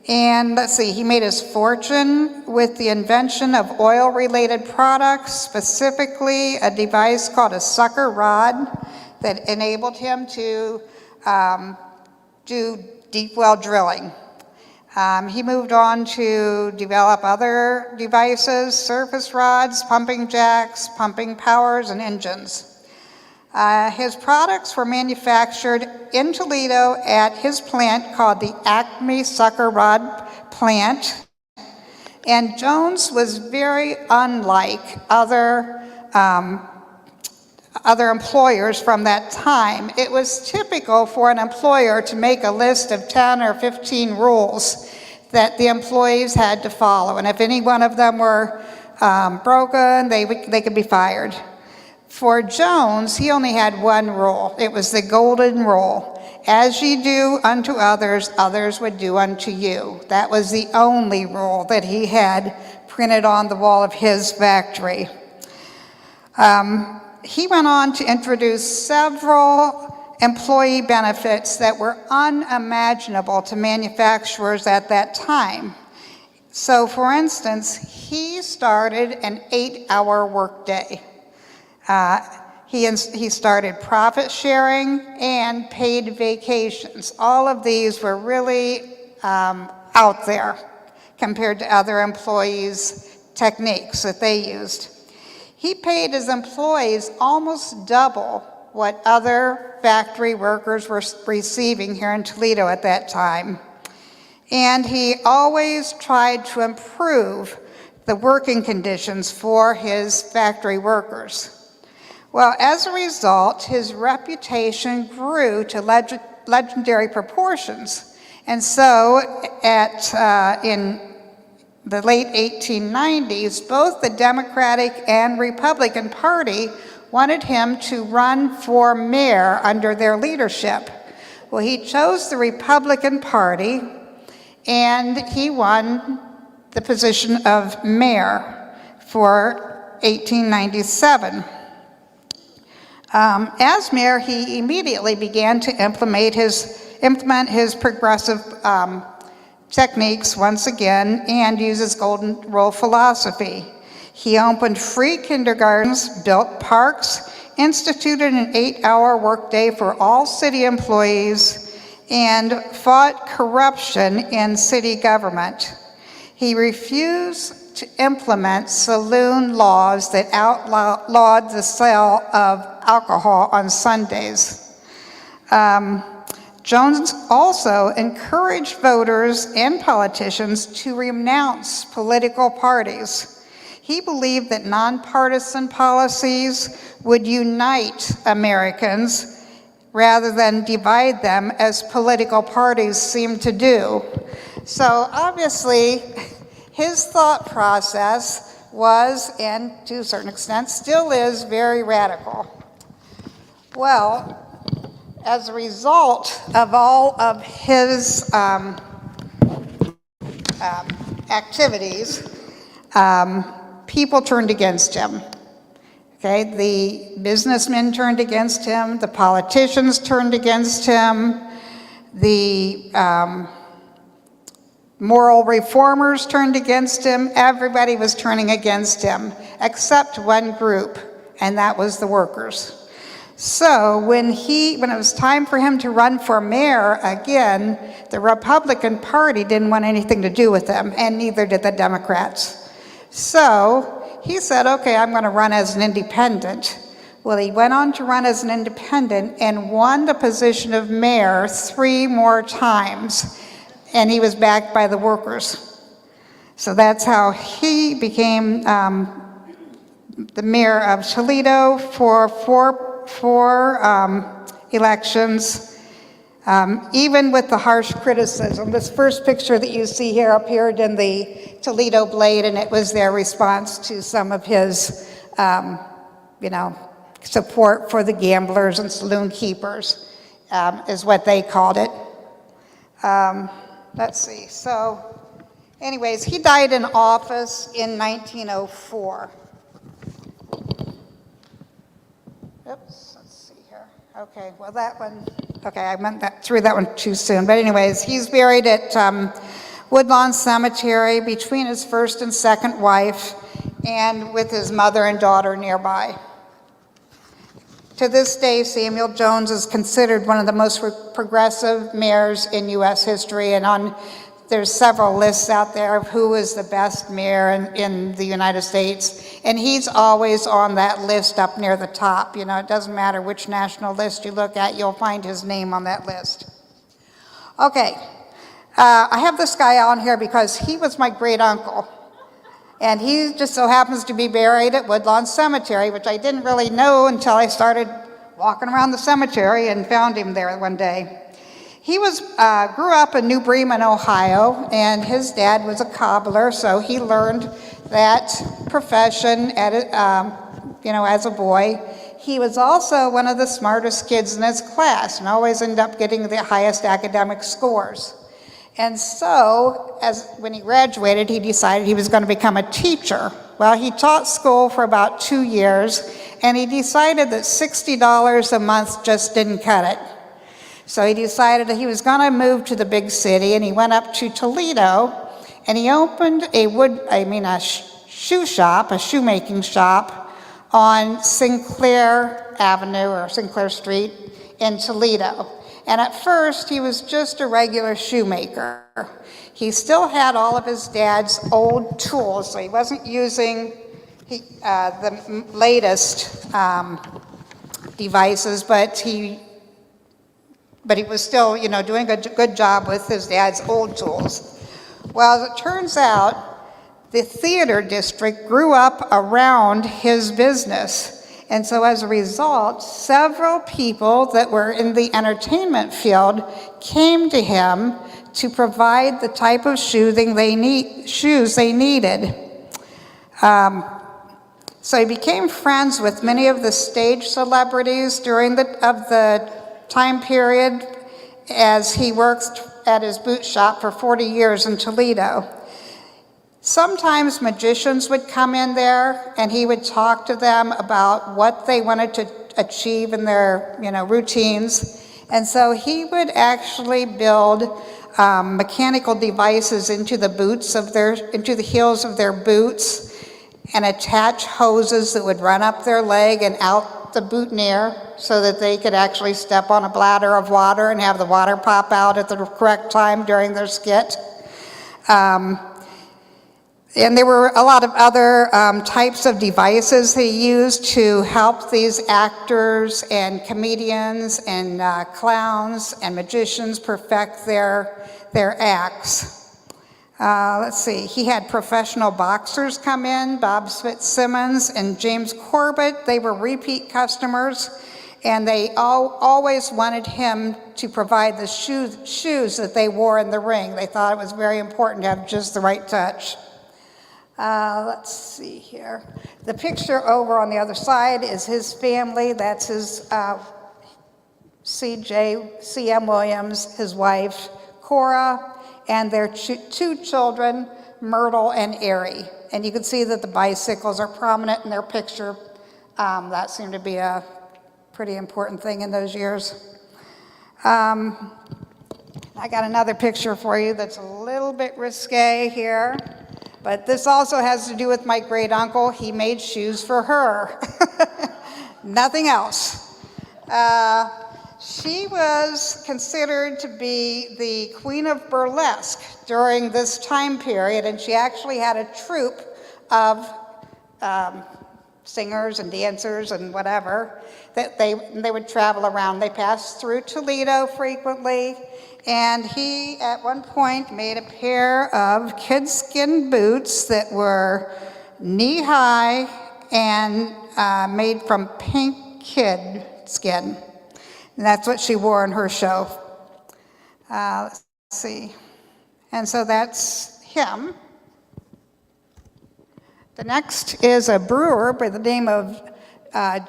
S3: And let's see, he made his fortune with the invention of oil-related products, specifically a device called a sucker rod that enabled him to do deep well drilling. He moved on to develop other devices, surface rods, pumping jacks, pumping powers, and engines. His products were manufactured in Toledo at his plant called the Acme Sucker Rod Plant. And Jones was very unlike other employers from that time. It was typical for an employer to make a list of 10 or 15 rules that the employees had to follow. And if any one of them were broken, they could be fired. For Jones, he only had one rule. It was the golden rule. As ye do unto others, others would do unto you. That was the only rule that he had printed on the wall of his factory. He went on to introduce several employee benefits that were unimaginable to manufacturers at that time. So, for instance, he started an 8-hour workday. He started profit sharing and paid vacations. All of these were really out there compared to other employees' techniques that they used. He paid his employees almost double what other factory workers were receiving here in Toledo at that time. And he always tried to improve the working conditions for his factory workers. Well, as a result, his reputation grew to legendary proportions. And so in the late 1890s, both the Democratic and Republican Party wanted him to run for mayor under their leadership. Well, he chose the Republican Party, and he won the position of mayor for 1897. As mayor, he immediately began to implement his progressive techniques once again and use his golden rule philosophy. He opened free kindergartens, built parks, instituted an 8-hour workday for all city employees, and fought corruption in city government. He refused to implement saloon laws that outlawed the sale of alcohol on Sundays. Jones also encouraged voters and politicians to renounce political parties. He believed that nonpartisan policies would unite Americans rather than divide them as political parties seem to do. So obviously, his thought process was, and to a certain extent still is, very radical. Well, as a result of all of his activities, people turned against him. Okay, the businessmen turned against him, the politicians turned against him, the moral reformers turned against him. Everybody was turning against him, except one group, and that was the workers. So when it was time for him to run for mayor again, the Republican Party didn't want anything to do with him, and neither did the Democrats. So he said, okay, I'm going to run as an independent. Well, he went on to run as an independent and won the position of mayor 3 more times, and he was backed by the workers. So that's how he became the mayor of Toledo for four elections, even with the harsh criticism. This first picture that you see here appeared in the Toledo Blade, and it was their response to some of his, support for the gamblers and saloon keepers, is what they called it. Let's see. So, anyways, he died in office in 1904. Oops, let's see here. Okay, well that one, I threw that one too soon. But anyways, he's buried at Woodlawn Cemetery between his first and second wife and with his mother and daughter nearby. To this day, Samuel Jones is considered one of the most progressive mayors in U.S. history, and there's several lists out there of who is the best mayor in the United States, and he's always on that list up near the top. It doesn't matter which national list you look at, you'll find his name on that list. Okay, I have this guy on here because he was my great uncle, and he just so happens to be buried at Woodlawn Cemetery, which I didn't really know until I started walking around the cemetery and found him there one day. He grew up in New Bremen, Ohio, and his dad was a cobbler, so he learned that profession as a boy. he was also one of the smartest kids in his class and always ended up getting the highest academic scores. And so, when he graduated, he decided he was going to become a teacher. Well, he taught school for about 2 years, and he decided that $60 a month just didn't cut it. So he decided that he was going to move to the big city, and he went up to Toledo, and he opened a shoemaking shop on Sinclair Avenue or Sinclair Street in Toledo. And at first, he was just a regular shoemaker. He still had all of his dad's old tools, so he wasn't using the latest devices, but he was still, doing a good job with his dad's old tools. Well, as it turns out, the theater district grew up around his business. And so as a result, several people that were in the entertainment field came to him to provide the type of shoes they needed. So he became friends with many of the stage celebrities during the time period as he worked at his boot shop for 40 years in Toledo. Sometimes magicians would come in there and he would talk to them about what they wanted to achieve in their routines. And so he would actually build mechanical devices into the heels of their boots and attach hoses that would run up their leg and out the boutonniere so that they could actually step on a bladder of water and have the water pop out at the correct time during their skit. And there were a lot of other types of devices he used to help these actors and comedians and clowns and magicians perfect their acts. Let's see, he had professional boxers come in, Bob Fitzsimmons and James Corbett. They were repeat customers, and they always wanted him to provide the shoes that they wore in the ring. They thought it was very important to have just the right touch. Let's see here. The picture over on the other side is his family. That's his C.M. Williams, his wife, Cora, and their two children, Myrtle and Aerie. And you can see that the bicycles are prominent in their picture. That seemed to be a pretty important thing in those years. I got another picture for you that's a little bit risque here. But this also has to do with my great uncle. He made shoes for her. Nothing else. She was considered to be the queen of burlesque during this time period, and she actually had a troupe of singers and dancers and whatever that they would travel around. They passed through Toledo frequently. And he, at one point, made a pair of kidskin boots that were knee-high and made from pink kid skin. And that's what she wore in her show. Let's see. And so that's him. The next is a brewer by the name of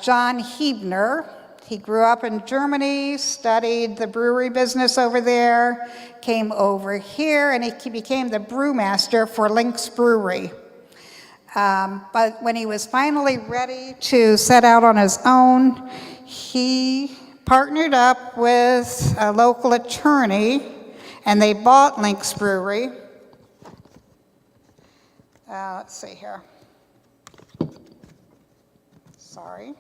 S3: John Hebner. He grew up in Germany, studied the brewery business over there, came over here, and he became the brewmaster for Lynx Brewery. But when he was finally ready to set out on his own, he partnered up with a local attorney, and they bought Lynx Brewery. Let's see here. Sorry.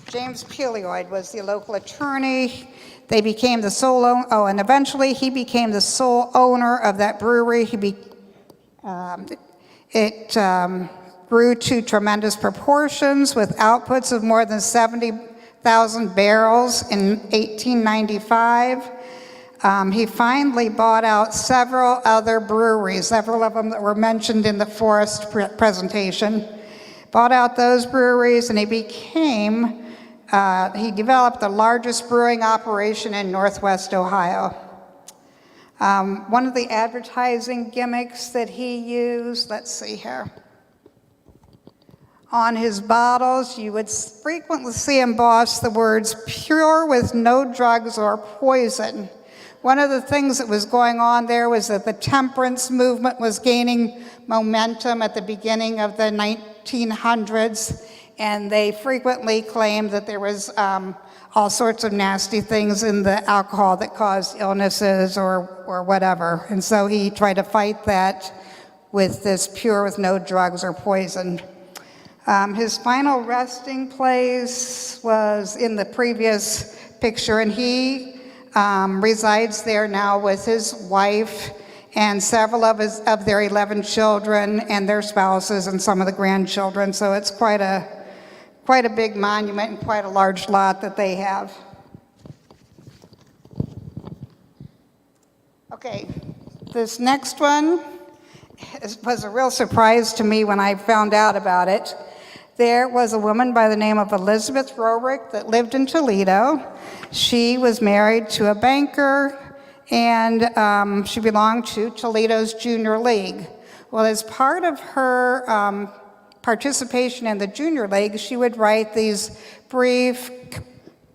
S3: James Pelioid was the local attorney. They became the sole owner, and eventually he became the sole owner of that brewery. It grew to tremendous proportions with outputs of more than 70,000 barrels in 1895. He finally bought out several other breweries, several of them that were mentioned in the Forest presentation. Bought out those breweries, and he developed the largest brewing operation in Northwest Ohio. One of the advertising gimmicks that he used, let's see here. On his bottles, you would frequently see embossed the words, "pure with no drugs or poison." One of the things that was going on there was that the temperance movement was gaining momentum at the beginning of the 1900s, and they frequently claimed that there was all sorts of nasty things in the alcohol that caused illnesses or whatever. And so he tried to fight that with this pure with no drugs or poison. His final resting place was in the previous picture, and he resides there now with his wife and several of their 11 children and their spouses and some of the grandchildren. So it's quite a big monument and quite a large lot that they have. Okay, this next one was a real surprise to me when I found out about it. There was a woman by the name of Elizabeth Robrick that lived in Toledo. She was married to a banker, and she belonged to Toledo's Junior League. Well, as part of her participation in the Junior League, she would write these brief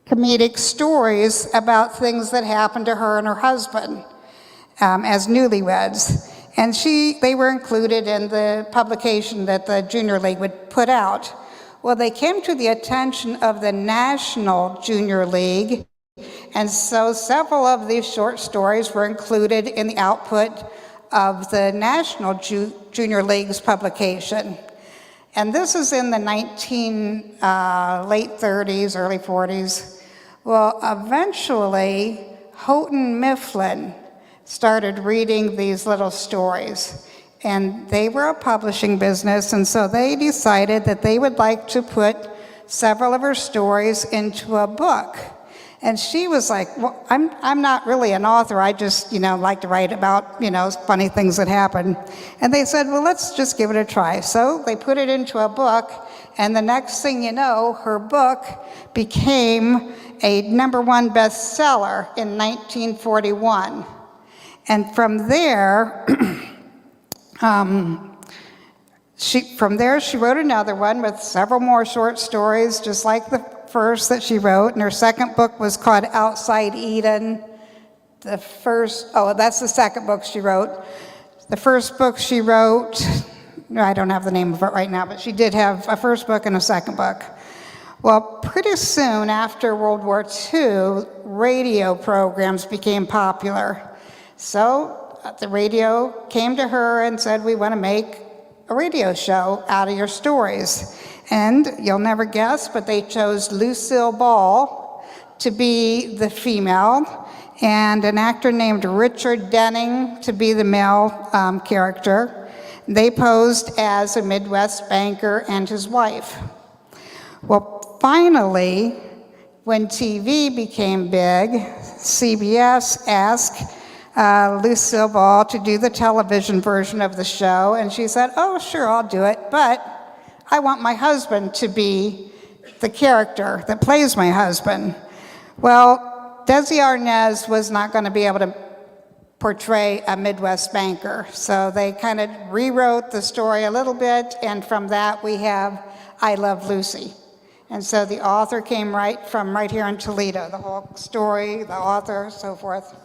S3: comedic stories about things that happened to her and her husband as newlyweds. And they were included in the publication that the Junior League would put out. Well, they came to the attention of the National Junior League, and so several of these short stories were included in the output of the National Junior League's publication. And this is in the late 30s, early 40s. Well, eventually, Houghton Mifflin started reading these little stories. And they were a publishing business, and so they decided that they would like to put several of her stories into a book. And she was like, well, I'm not really an author, I just, like to write about, funny things that happen. And they said, well, let's just give it a try. So they put it into a book, and the next thing you know, her book became a #1 bestseller in 1941. And from there, she wrote another one with several more short stories, just like the first that she wrote. And her second book was called Outside Eden. That's the second book she wrote. The first book she wrote, I don't have the name of it right now, but she did have a first book and a second book. Well, pretty soon after World War II, radio programs became popular. So the radio came to her and said, we want to make a radio show out of your stories. And you'll never guess, but they chose Lucille Ball to be the female and an actor named Richard Denning to be the male character. They posed as a Midwest banker and his wife. Well, finally, when TV became big, CBS asked Lucille Ball to do the television version of the show, and she said, oh, sure, I'll do it, but I want my husband to be the character that plays my husband. Well, Desi Arnaz was not going to be able to portray a Midwest banker, so they kind of rewrote the story a little bit, and from that we have I Love Lucy. And so the author came right here in Toledo, the whole story, the author, so forth.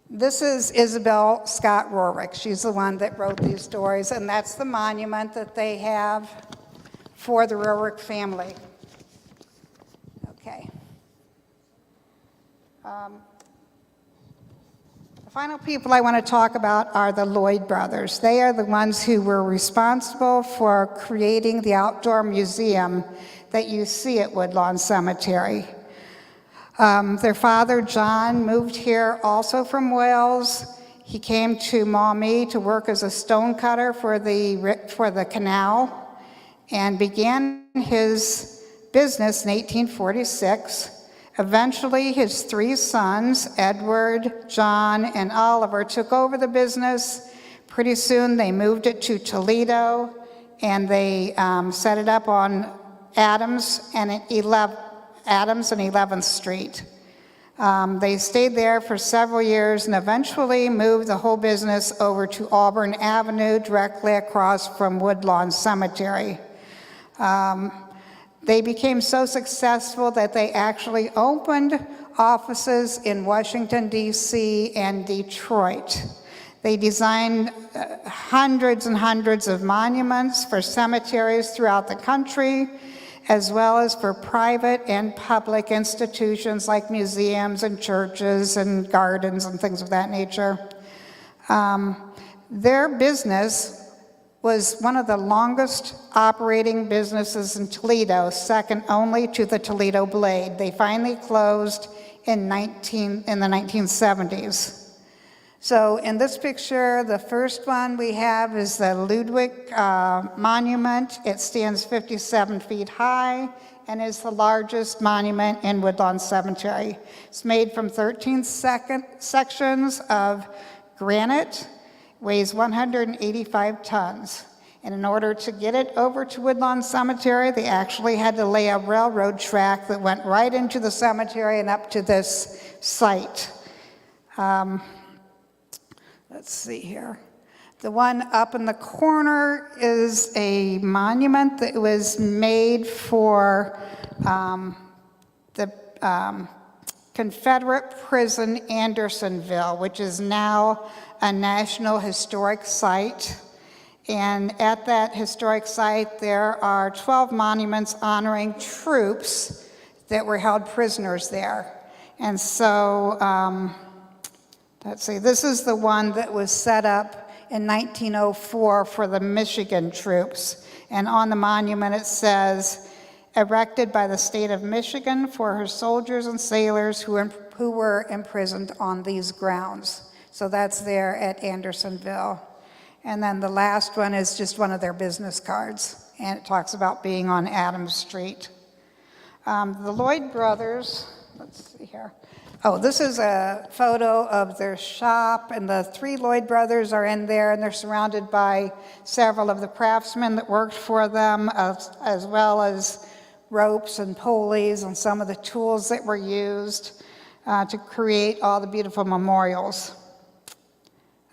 S3: This is Isabel Scott Robrick. She's the one that wrote these stories, and that's the monument that they have for the Robrick family. Okay. The final people I want to talk about are the Lloyd Brothers. They are the ones who were responsible for creating the outdoor museum that you see at Woodlawn Cemetery. Their father, John, moved here also from Wales. He came to Maumee to work as a stonecutter for the canal and began his business in 1846. Eventually, his 3 sons, Edward, John, and Oliver, took over the business. Pretty soon, they moved it to Toledo, and they set it up on Adams and 11th Street. They stayed there for several years and eventually moved the whole business over to Auburn Avenue, directly across from Woodlawn Cemetery. They became so successful that they actually opened offices in Washington, D.C. and Detroit. They designed hundreds and hundreds of monuments for cemeteries throughout the country, as well as for private and public institutions like museums and churches and gardens and things of that nature. Their business was one of the longest operating businesses in Toledo, second only to the Toledo Blade. They finally closed in the 1970s. So in this picture, the first one we have is the Ludwig Monument. It stands 57 feet high and is the largest monument in Woodlawn Cemetery. It's made from 13 sections of granite, weighs 185 tons. And in order to get it over to Woodlawn Cemetery, they actually had to lay a railroad track that went right into the cemetery and up to this site. Let's see here. The one up in the corner is a monument that was made for the Confederate prison Andersonville, which is now a National Historic Site. And at that historic site, there are 12 monuments honoring troops that were held prisoners there. And so, let's see, this is the one that was set up in 1904 for the Michigan troops. And on the monument it says, erected by the state of Michigan for her soldiers and sailors who were imprisoned on these grounds. So that's there at Andersonville. And then the last one is just one of their business cards, and it talks about being on Adams Street. The Lloyd Brothers, let's see here. Oh, this is a photo of their shop, and the three Lloyd brothers are in there, and they're surrounded by several of the craftsmen that worked for them, as well as ropes and pulleys and some of the tools that were used to create all the beautiful memorials.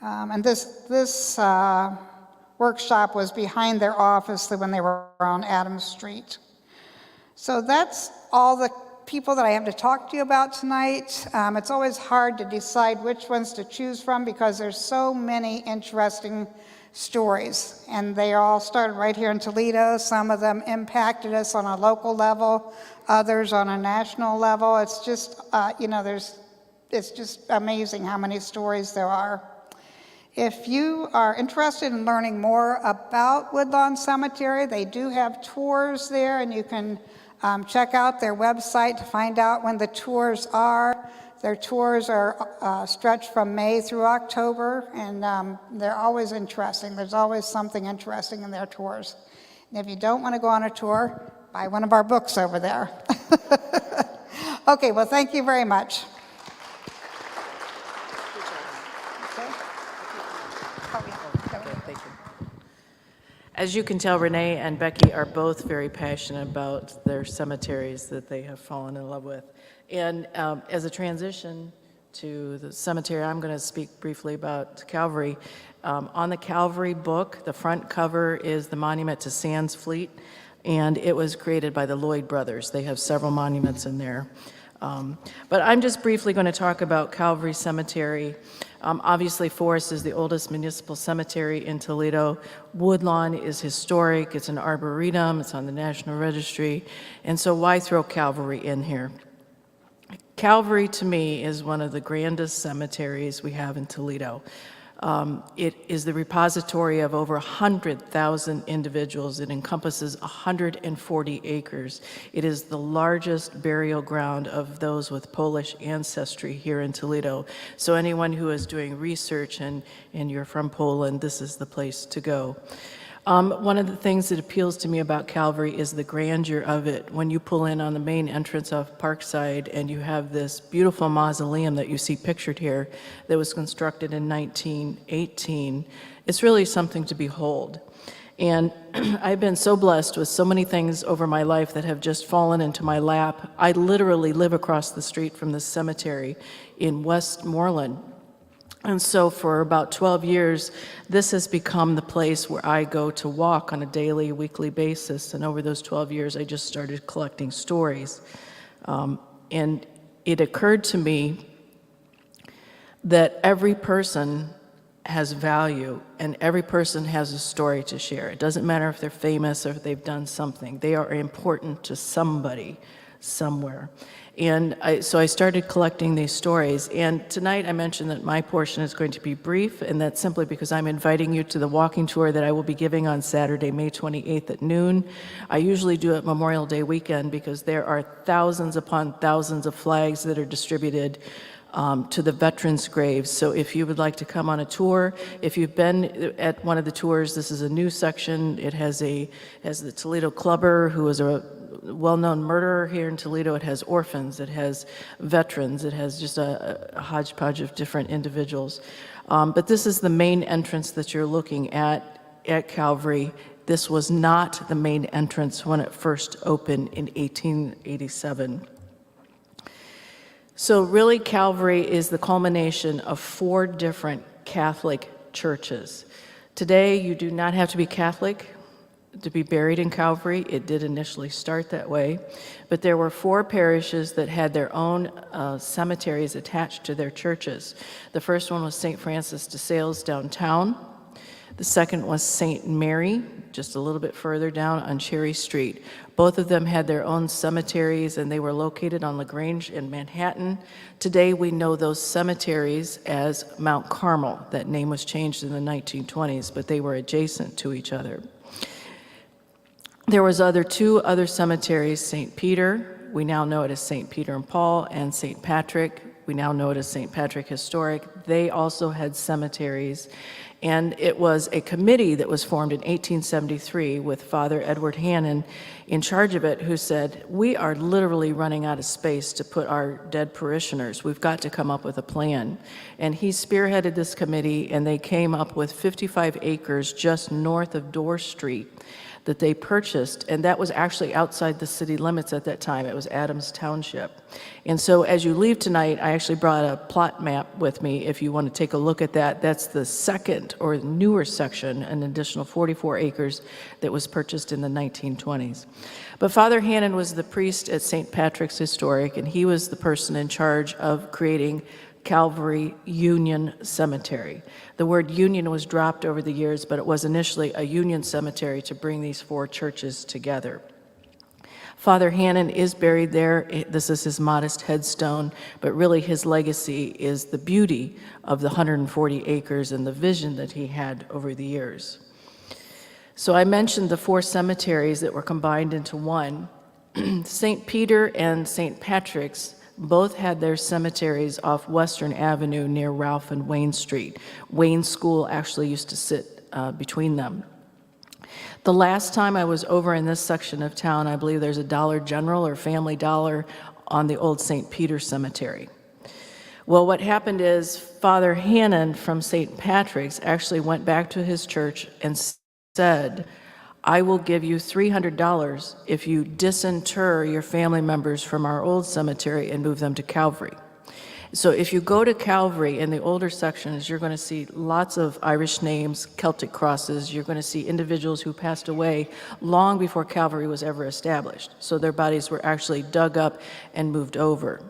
S3: And this workshop was behind their office when they were on Adams Street. So that's all the people that I have to talk to you about tonight. It's always hard to decide which ones to choose from because there's so many interesting stories, and they all started right here in Toledo. Some of them impacted us on a local level, others on a national level. It's just, it's just amazing how many stories there are. If you are interested in learning more about Woodlawn Cemetery, they do have tours there, and you can check out their website to find out when the tours are. Their tours are stretched from May through October, and they're always interesting. There's always something interesting in their tours. And if you don't want to go on a tour, buy one of our books over there. Okay, well, thank you very much.
S1: As you can tell, Renee and Becky are both very passionate about their cemeteries that they have fallen in love with. And as a transition to the cemetery, I'm going to speak briefly about Calvary. On the Calvary book, the front cover is the monument to Sands Fleet, and it was created by the Lloyd Brothers. They have several monuments in there. But I'm just briefly going to talk about Calvary Cemetery. Obviously, Forest is the oldest municipal cemetery in Toledo. Woodlawn is historic. It's an arboretum. It's on the National Registry. And so why throw Calvary in here? Calvary, to me, is one of the grandest cemeteries we have in Toledo. It is the repository of over 100,000 individuals. It encompasses 140 acres. It is the largest burial ground of those with Polish ancestry here in Toledo. So anyone who is doing research and you're from Poland, this is the place to go. One of the things that appeals to me about Calvary is the grandeur of it. When you pull in on the main entrance off Parkside and you have this beautiful mausoleum that you see pictured here that was constructed in 1918, it's really something to behold. And I've been so blessed with so many things over my life that have just fallen into my lap. I literally live across the street from this cemetery in Westmoreland. And so for about 12 years, this has become the place where I go to walk on a daily, weekly basis. And over those 12 years, I just started collecting stories. And it occurred to me that every person has value and every person has a story to share. It doesn't matter if they're famous or if they've done something. They are important to somebody somewhere. And so I started collecting these stories. And tonight I mentioned that my portion is going to be brief, and that's simply because I'm inviting you to the walking tour that I will be giving on Saturday, May 28th at noon. I usually do it Memorial Day weekend because there are thousands upon thousands of flags that are distributed to the veterans' graves. So if you would like to come on a tour, if you've been at one of the tours, this is a new section. It has the Toledo Clubber, who is a well-known murderer here in Toledo. It has orphans, it has veterans, it has just a hodgepodge of different individuals. But this is the main entrance that you're looking at Calvary. This was not the main entrance when it first opened in 1887. So really, Calvary is the culmination of 4 different Catholic churches. Today, you do not have to be Catholic to be buried in Calvary. It did initially start that way, but there were 4 parishes that had their own cemeteries attached to their churches. The first one was St. Francis de Sales downtown. The second was St. Mary, just a little bit further down on Cherry Street. Both of them had their own cemeteries, and they were located on LaGrange in Manhattan. Today, we know those cemeteries as Mount Carmel. That name was changed in the 1920s, but they were adjacent to each other. There was 2 other cemeteries, St. Peter, we now know it as St. Peter and Paul, and St. Patrick, we now know it as St. Patrick Historic. They also had cemeteries. And it was a committee that was formed in 1873 with Father Edward Hannon in charge of it, who said, we are literally running out of space to put our dead parishioners. We've got to come up with a plan. And he spearheaded this committee, and they came up with 55 acres just north of Dorr Street that they purchased, and that was actually outside the city limits at that time. It was Adams Township. And so as you leave tonight, I actually brought a plot map with me if you want to take a look at that. That's the second or newer section, an additional 44 acres that was purchased in the 1920s. But Father Hannon was the priest at St. Patrick's Historic, and he was the person in charge of creating Calvary Union Cemetery. The word union was dropped over the years, but it was initially a union cemetery to bring these 4 churches together. Father Hannon is buried there. This is his modest headstone, but really his legacy is the beauty of the 140 acres and the vision that he had over the years. So I mentioned the 4 cemeteries that were combined into one. St. Peter and St. Patrick's both had their cemeteries off Western Avenue near Ralph and Wayne Street. Wayne School actually used to sit between them. The last time I was over in this section of town, I believe there's a Dollar General or Family Dollar on the old St. Peter Cemetery. Well, what happened is Father Hannon from St. Patrick's actually went back to his church and said, I will give you $300 if you disinter your family members from our old cemetery and move them to Calvary. So if you go to Calvary in the older sections, you're going to see lots of Irish names, Celtic crosses. You're going to see individuals who passed away long before Calvary was ever established. So their bodies were actually dug up and moved over.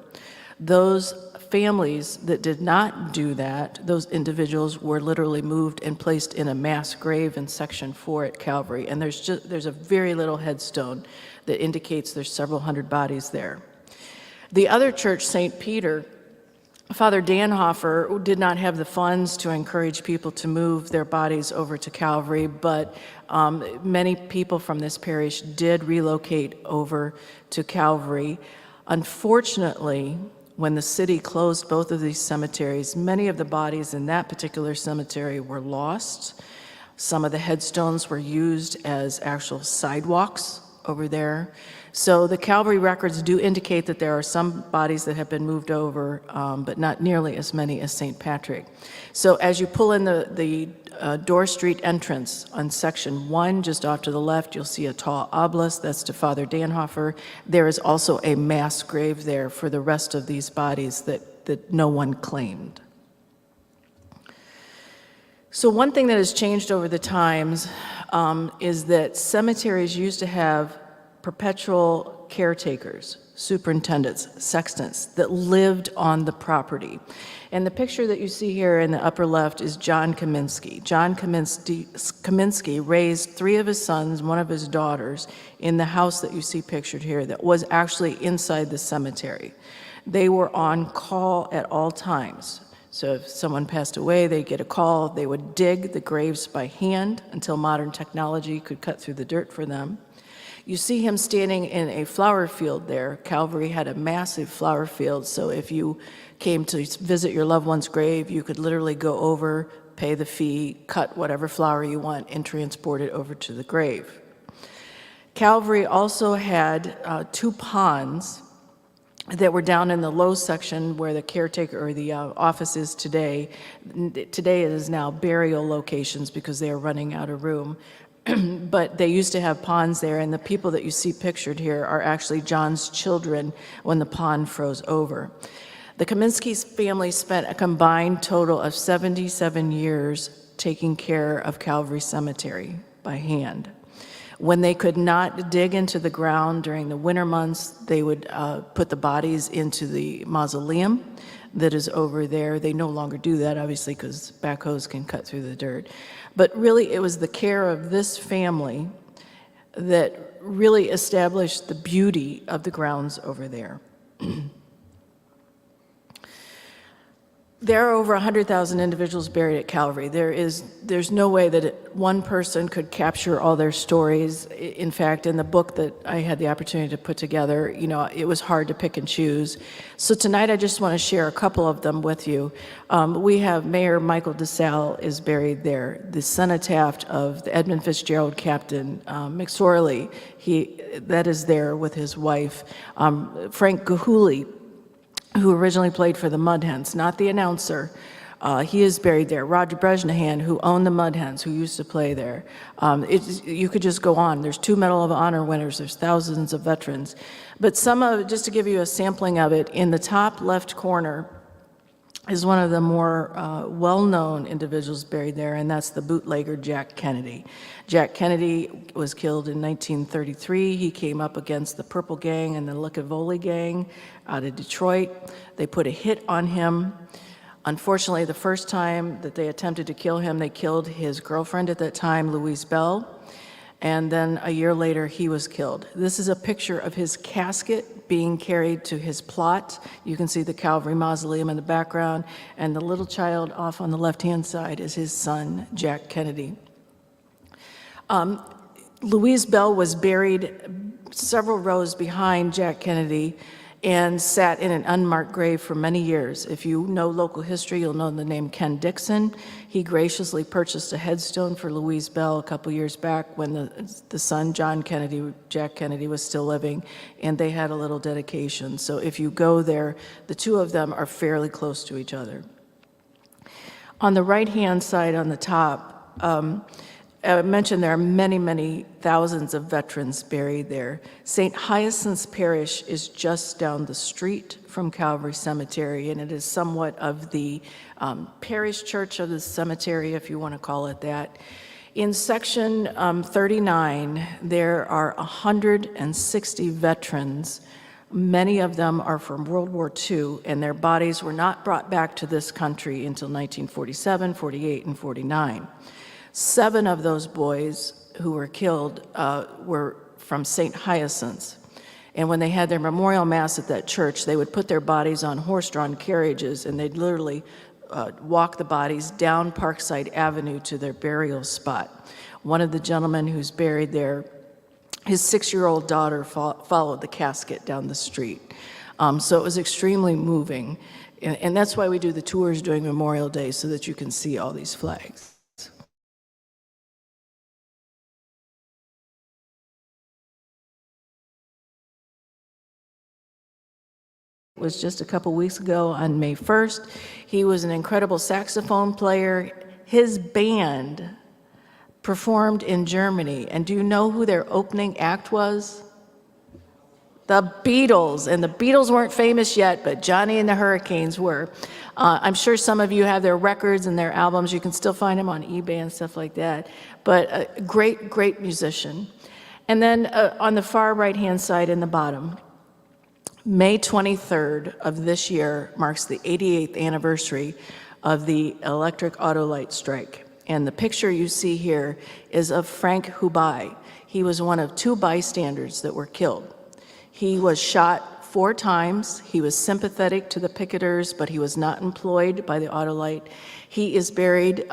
S1: Those families that did not do that, those individuals were literally moved and placed in a mass grave in Section 4 at Calvary. And there's a very little headstone that indicates there's several hundred bodies there. The other church, St. Peter, Father Danhofer did not have the funds to encourage people to move their bodies over to Calvary, but many people from this parish did relocate over to Calvary. Unfortunately, when the city closed both of these cemeteries, many of the bodies in that particular cemetery were lost. Some of the headstones were used as actual sidewalks over there. So the Calvary records do indicate that there are some bodies that have been moved over, but not nearly as many as St. Patrick. So as you pull in the Dorr Street entrance on section 1, just off to the left, you'll see a tall obelisk. That's to Father Danhofer. There is also a mass grave there for the rest of these bodies that no one claimed. So one thing that has changed over the times is that cemeteries used to have perpetual caretakers, superintendents, sextons that lived on the property. And the picture that you see here in the upper left is John Kaminsky. John Kaminsky raised 3 of his sons, 1 of his daughters, in the house that you see pictured here that was actually inside the cemetery. They were on call at all times. So if someone passed away, they'd get a call. They would dig the graves by hand until modern technology could cut through the dirt for them. You see him standing in a flower field there. Calvary had a massive flower field, so if you came to visit your loved one's grave, you could literally go over, pay the fee, cut whatever flower you want, and transport it over to the grave. Calvary also had 2 ponds that were down in the low section where the caretaker or the office is today. Today it is now burial locations because they are running out of room. But they used to have ponds there, and the people that you see pictured here are actually John's children when the pond froze over. The Kaminsky family spent a combined total of 77 years taking care of Calvary Cemetery by hand. When they could not dig into the ground during the winter months, they would put the bodies into the mausoleum that is over there. They no longer do that, obviously, because backhoes can cut through the dirt. But really, it was the care of this family that really established the beauty of the grounds over there. There are over 100,000 individuals buried at Calvary. There's no way that one person could capture all their stories. In fact, in the book that I had the opportunity to put together, it was hard to pick and choose. So tonight I just want to share a couple of them with you. We have Mayor Michael DeSalle is buried there. The cenotaph of the Edmund Fitzgerald Captain McSorley, that is there with his wife. Frank Gahuli, who originally played for the Mudhens, not the announcer. He is buried there. Roger Bresnahan, who owned the Mudhens, who used to play there. You could just go on. There's 2 Medal of Honor winners. There's thousands of veterans. But some of, just to give you a sampling of it, in the top left corner is one of the more well-known individuals buried there, and that's the bootlegger Jack Kennedy. Jack Kennedy was killed in 1933. He came up against the Purple Gang and the Licavoli Gang out of Detroit. They put a hit on him. Unfortunately, the first time that they attempted to kill him, they killed his girlfriend at that time, Louise Bell, and then a year later, he was killed. This is a picture of his casket being carried to his plot. You can see the Calvary Mausoleum in the background, and the little child off on the left-hand side is his son, Jack Kennedy. Louise Bell was buried several rows behind Jack Kennedy and sat in an unmarked grave for many years. If you know local history, you'll know the name Ken Dixon. He graciously purchased a headstone for Louise Bell a couple years back when the son, John Kennedy, Jack Kennedy, was still living, and they had a little dedication. So if you go there, the 2 of them are fairly close to each other. On the right-hand side on the top, I mentioned there are many, many thousands of veterans buried there. St. Hyacinth Parish is just down the street from Calvary Cemetery, and it is somewhat of the parish church of the cemetery, if you want to call it that. In section 39, there are 160 veterans. Many of them are from World War II, and their bodies were not brought back to this country until 1947, 48, and 49. 7 of those boys who were killed were from St. Hyacinth's. And when they had their memorial mass at that church, they would put their bodies on horse-drawn carriages, and they'd literally walk the bodies down Parkside Avenue to their burial spot. One of the gentlemen who's buried there, his 6-year-old daughter followed the casket down the street. So it was extremely moving. And that's why we do the tours during Memorial Day, so that you can see all these flags. It was just a couple weeks ago on May 1st. He was an incredible saxophone player. his band performed in Germany. And do you know who their opening act was? The Beatles. And the Beatles weren't famous yet, but Johnny and the Hurricanes were. I'm sure some of you have their records and their albums. You can still find them on eBay and stuff like that. But a great, great musician. And then on the far right-hand side in the bottom, May 23rd of this year marks the 88th anniversary of the electric auto light strike. And the picture you see here is of Frank Hubei. He was one of 2 bystanders that were killed. He was shot 4 times. He was sympathetic to the picketers, but he was not employed by the auto light. He is buried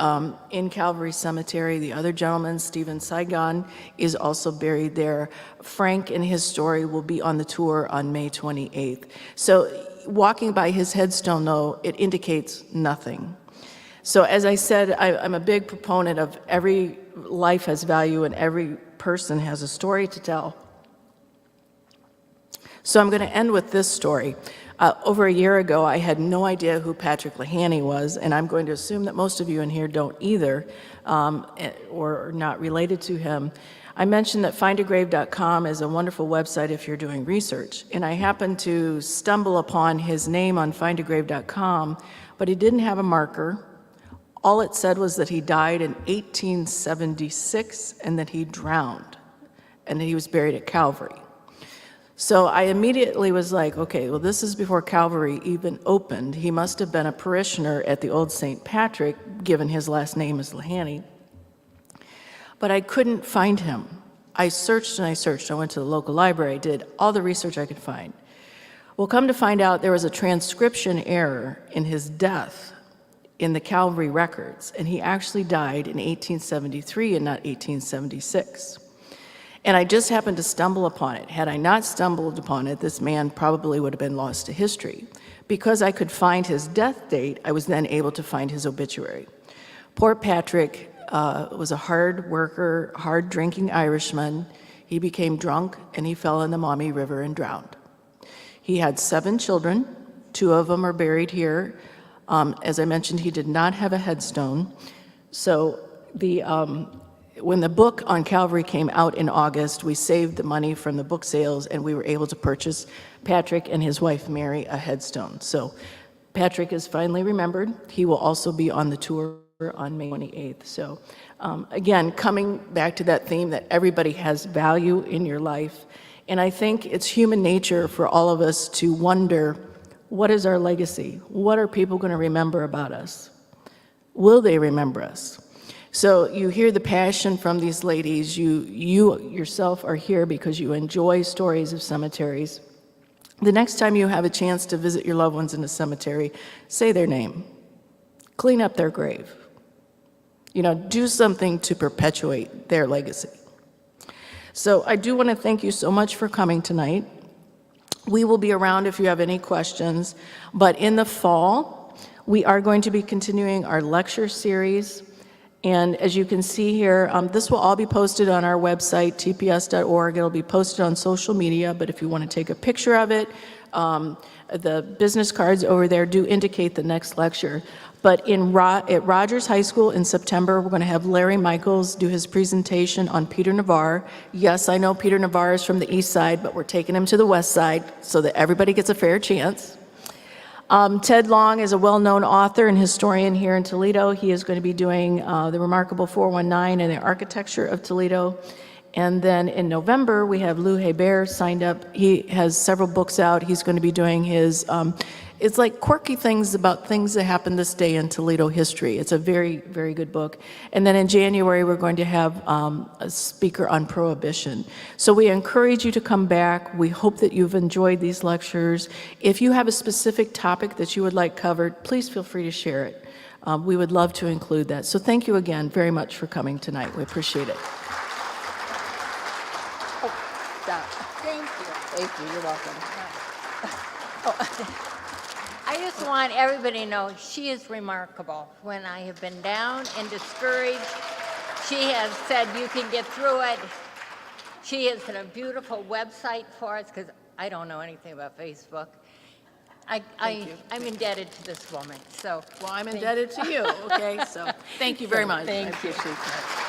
S1: in Calvary Cemetery. The other gentleman, Stephen Saigon, is also buried there. Frank and his story will be on the tour on May 28th. So walking by his headstone, though, it indicates nothing. So as I said, I'm a big proponent of every life has value and every person has a story to tell. So I'm going to end with this story. Over a year ago, I had no idea who Patrick Lehaney was, and I'm going to assume that most of you in here don't either, or are not related to him. I mentioned that findagrave.com is a wonderful website if you're doing research, and I happened to stumble upon his name on findagrave.com, but he didn't have a marker. All it said was that he died in 1876 and that he drowned, and that he was buried at Calvary. So I immediately was like, okay, well, this is before Calvary even opened. He must have been a parishioner at the old St. Patrick, given his last name is Lehaney. But I couldn't find him. I searched and I searched. I went to the local library, did all the research I could find. Well, come to find out, there was a transcription error in his death in the Calvary records, and he actually died in 1873 and not 1876. And I just happened to stumble upon it. Had I not stumbled upon it, this man probably would have been lost to history. Because I could find his death date, I was then able to find his obituary. Poor Patrick was a hard worker, hard drinking Irishman. He became drunk and he fell in the Maumee River and drowned. He had 7 children. 2 of them are buried here. As I mentioned, he did not have a headstone. So when the book on Calvary came out in August, we saved the money from the book sales and we were able to purchase Patrick and his wife Mary a headstone. So Patrick is finally remembered. He will also be on the tour on May 28th. So again, coming back to that theme that everybody has value in your life. And I think it's human nature for all of us to wonder, what is our legacy? What are people going to remember about us? Will they remember us? So you hear the passion from these ladies. You yourself are here because you enjoy stories of cemeteries. The next time you have a chance to visit your loved ones in a cemetery, say their name. Clean up their grave. Do something to perpetuate their legacy. So I do want to thank you so much for coming tonight. We will be around if you have any questions, but in the fall, we are going to be continuing our lecture series. And as you can see here, this will all be posted on our website, tps.org. It'll be posted on social media, but if you want to take a picture of it, the business cards over there do indicate the next lecture. But at Rogers High School in September, we're going to have Larry Michaels do his presentation on Peter Navarre. Yes, I know Peter Navarre is from the east side, but we're taking him to the west side so that everybody gets a fair chance. Ted Long is a well-known author and historian here in Toledo. He is going to be doing the remarkable 419 and the architecture of Toledo. And then in November, we have Lou Hebert signed up. He has several books out. He's going to be doing his, it's like quirky things about things that happened this day in Toledo history. It's a very, very good book. And then in January, we're going to have a speaker on Prohibition. So we encourage you to come back. We hope that you've enjoyed these lectures. If you have a specific topic that you would like covered, please feel free to share it. We would love to include that. So thank you again very much for coming tonight. We appreciate it.
S2: Thank you.
S1: Thank you. You're welcome.
S2: I just want everybody to know she is remarkable. When I have been down and discouraged, she has said you can get through it. She has a beautiful website for us because I don't know anything about Facebook. I'm indebted to this woman, so.
S1: Well, I'm indebted to you, okay? So, thank you very much.
S2: Thank
S1: I
S2: you.
S1: appreciate that.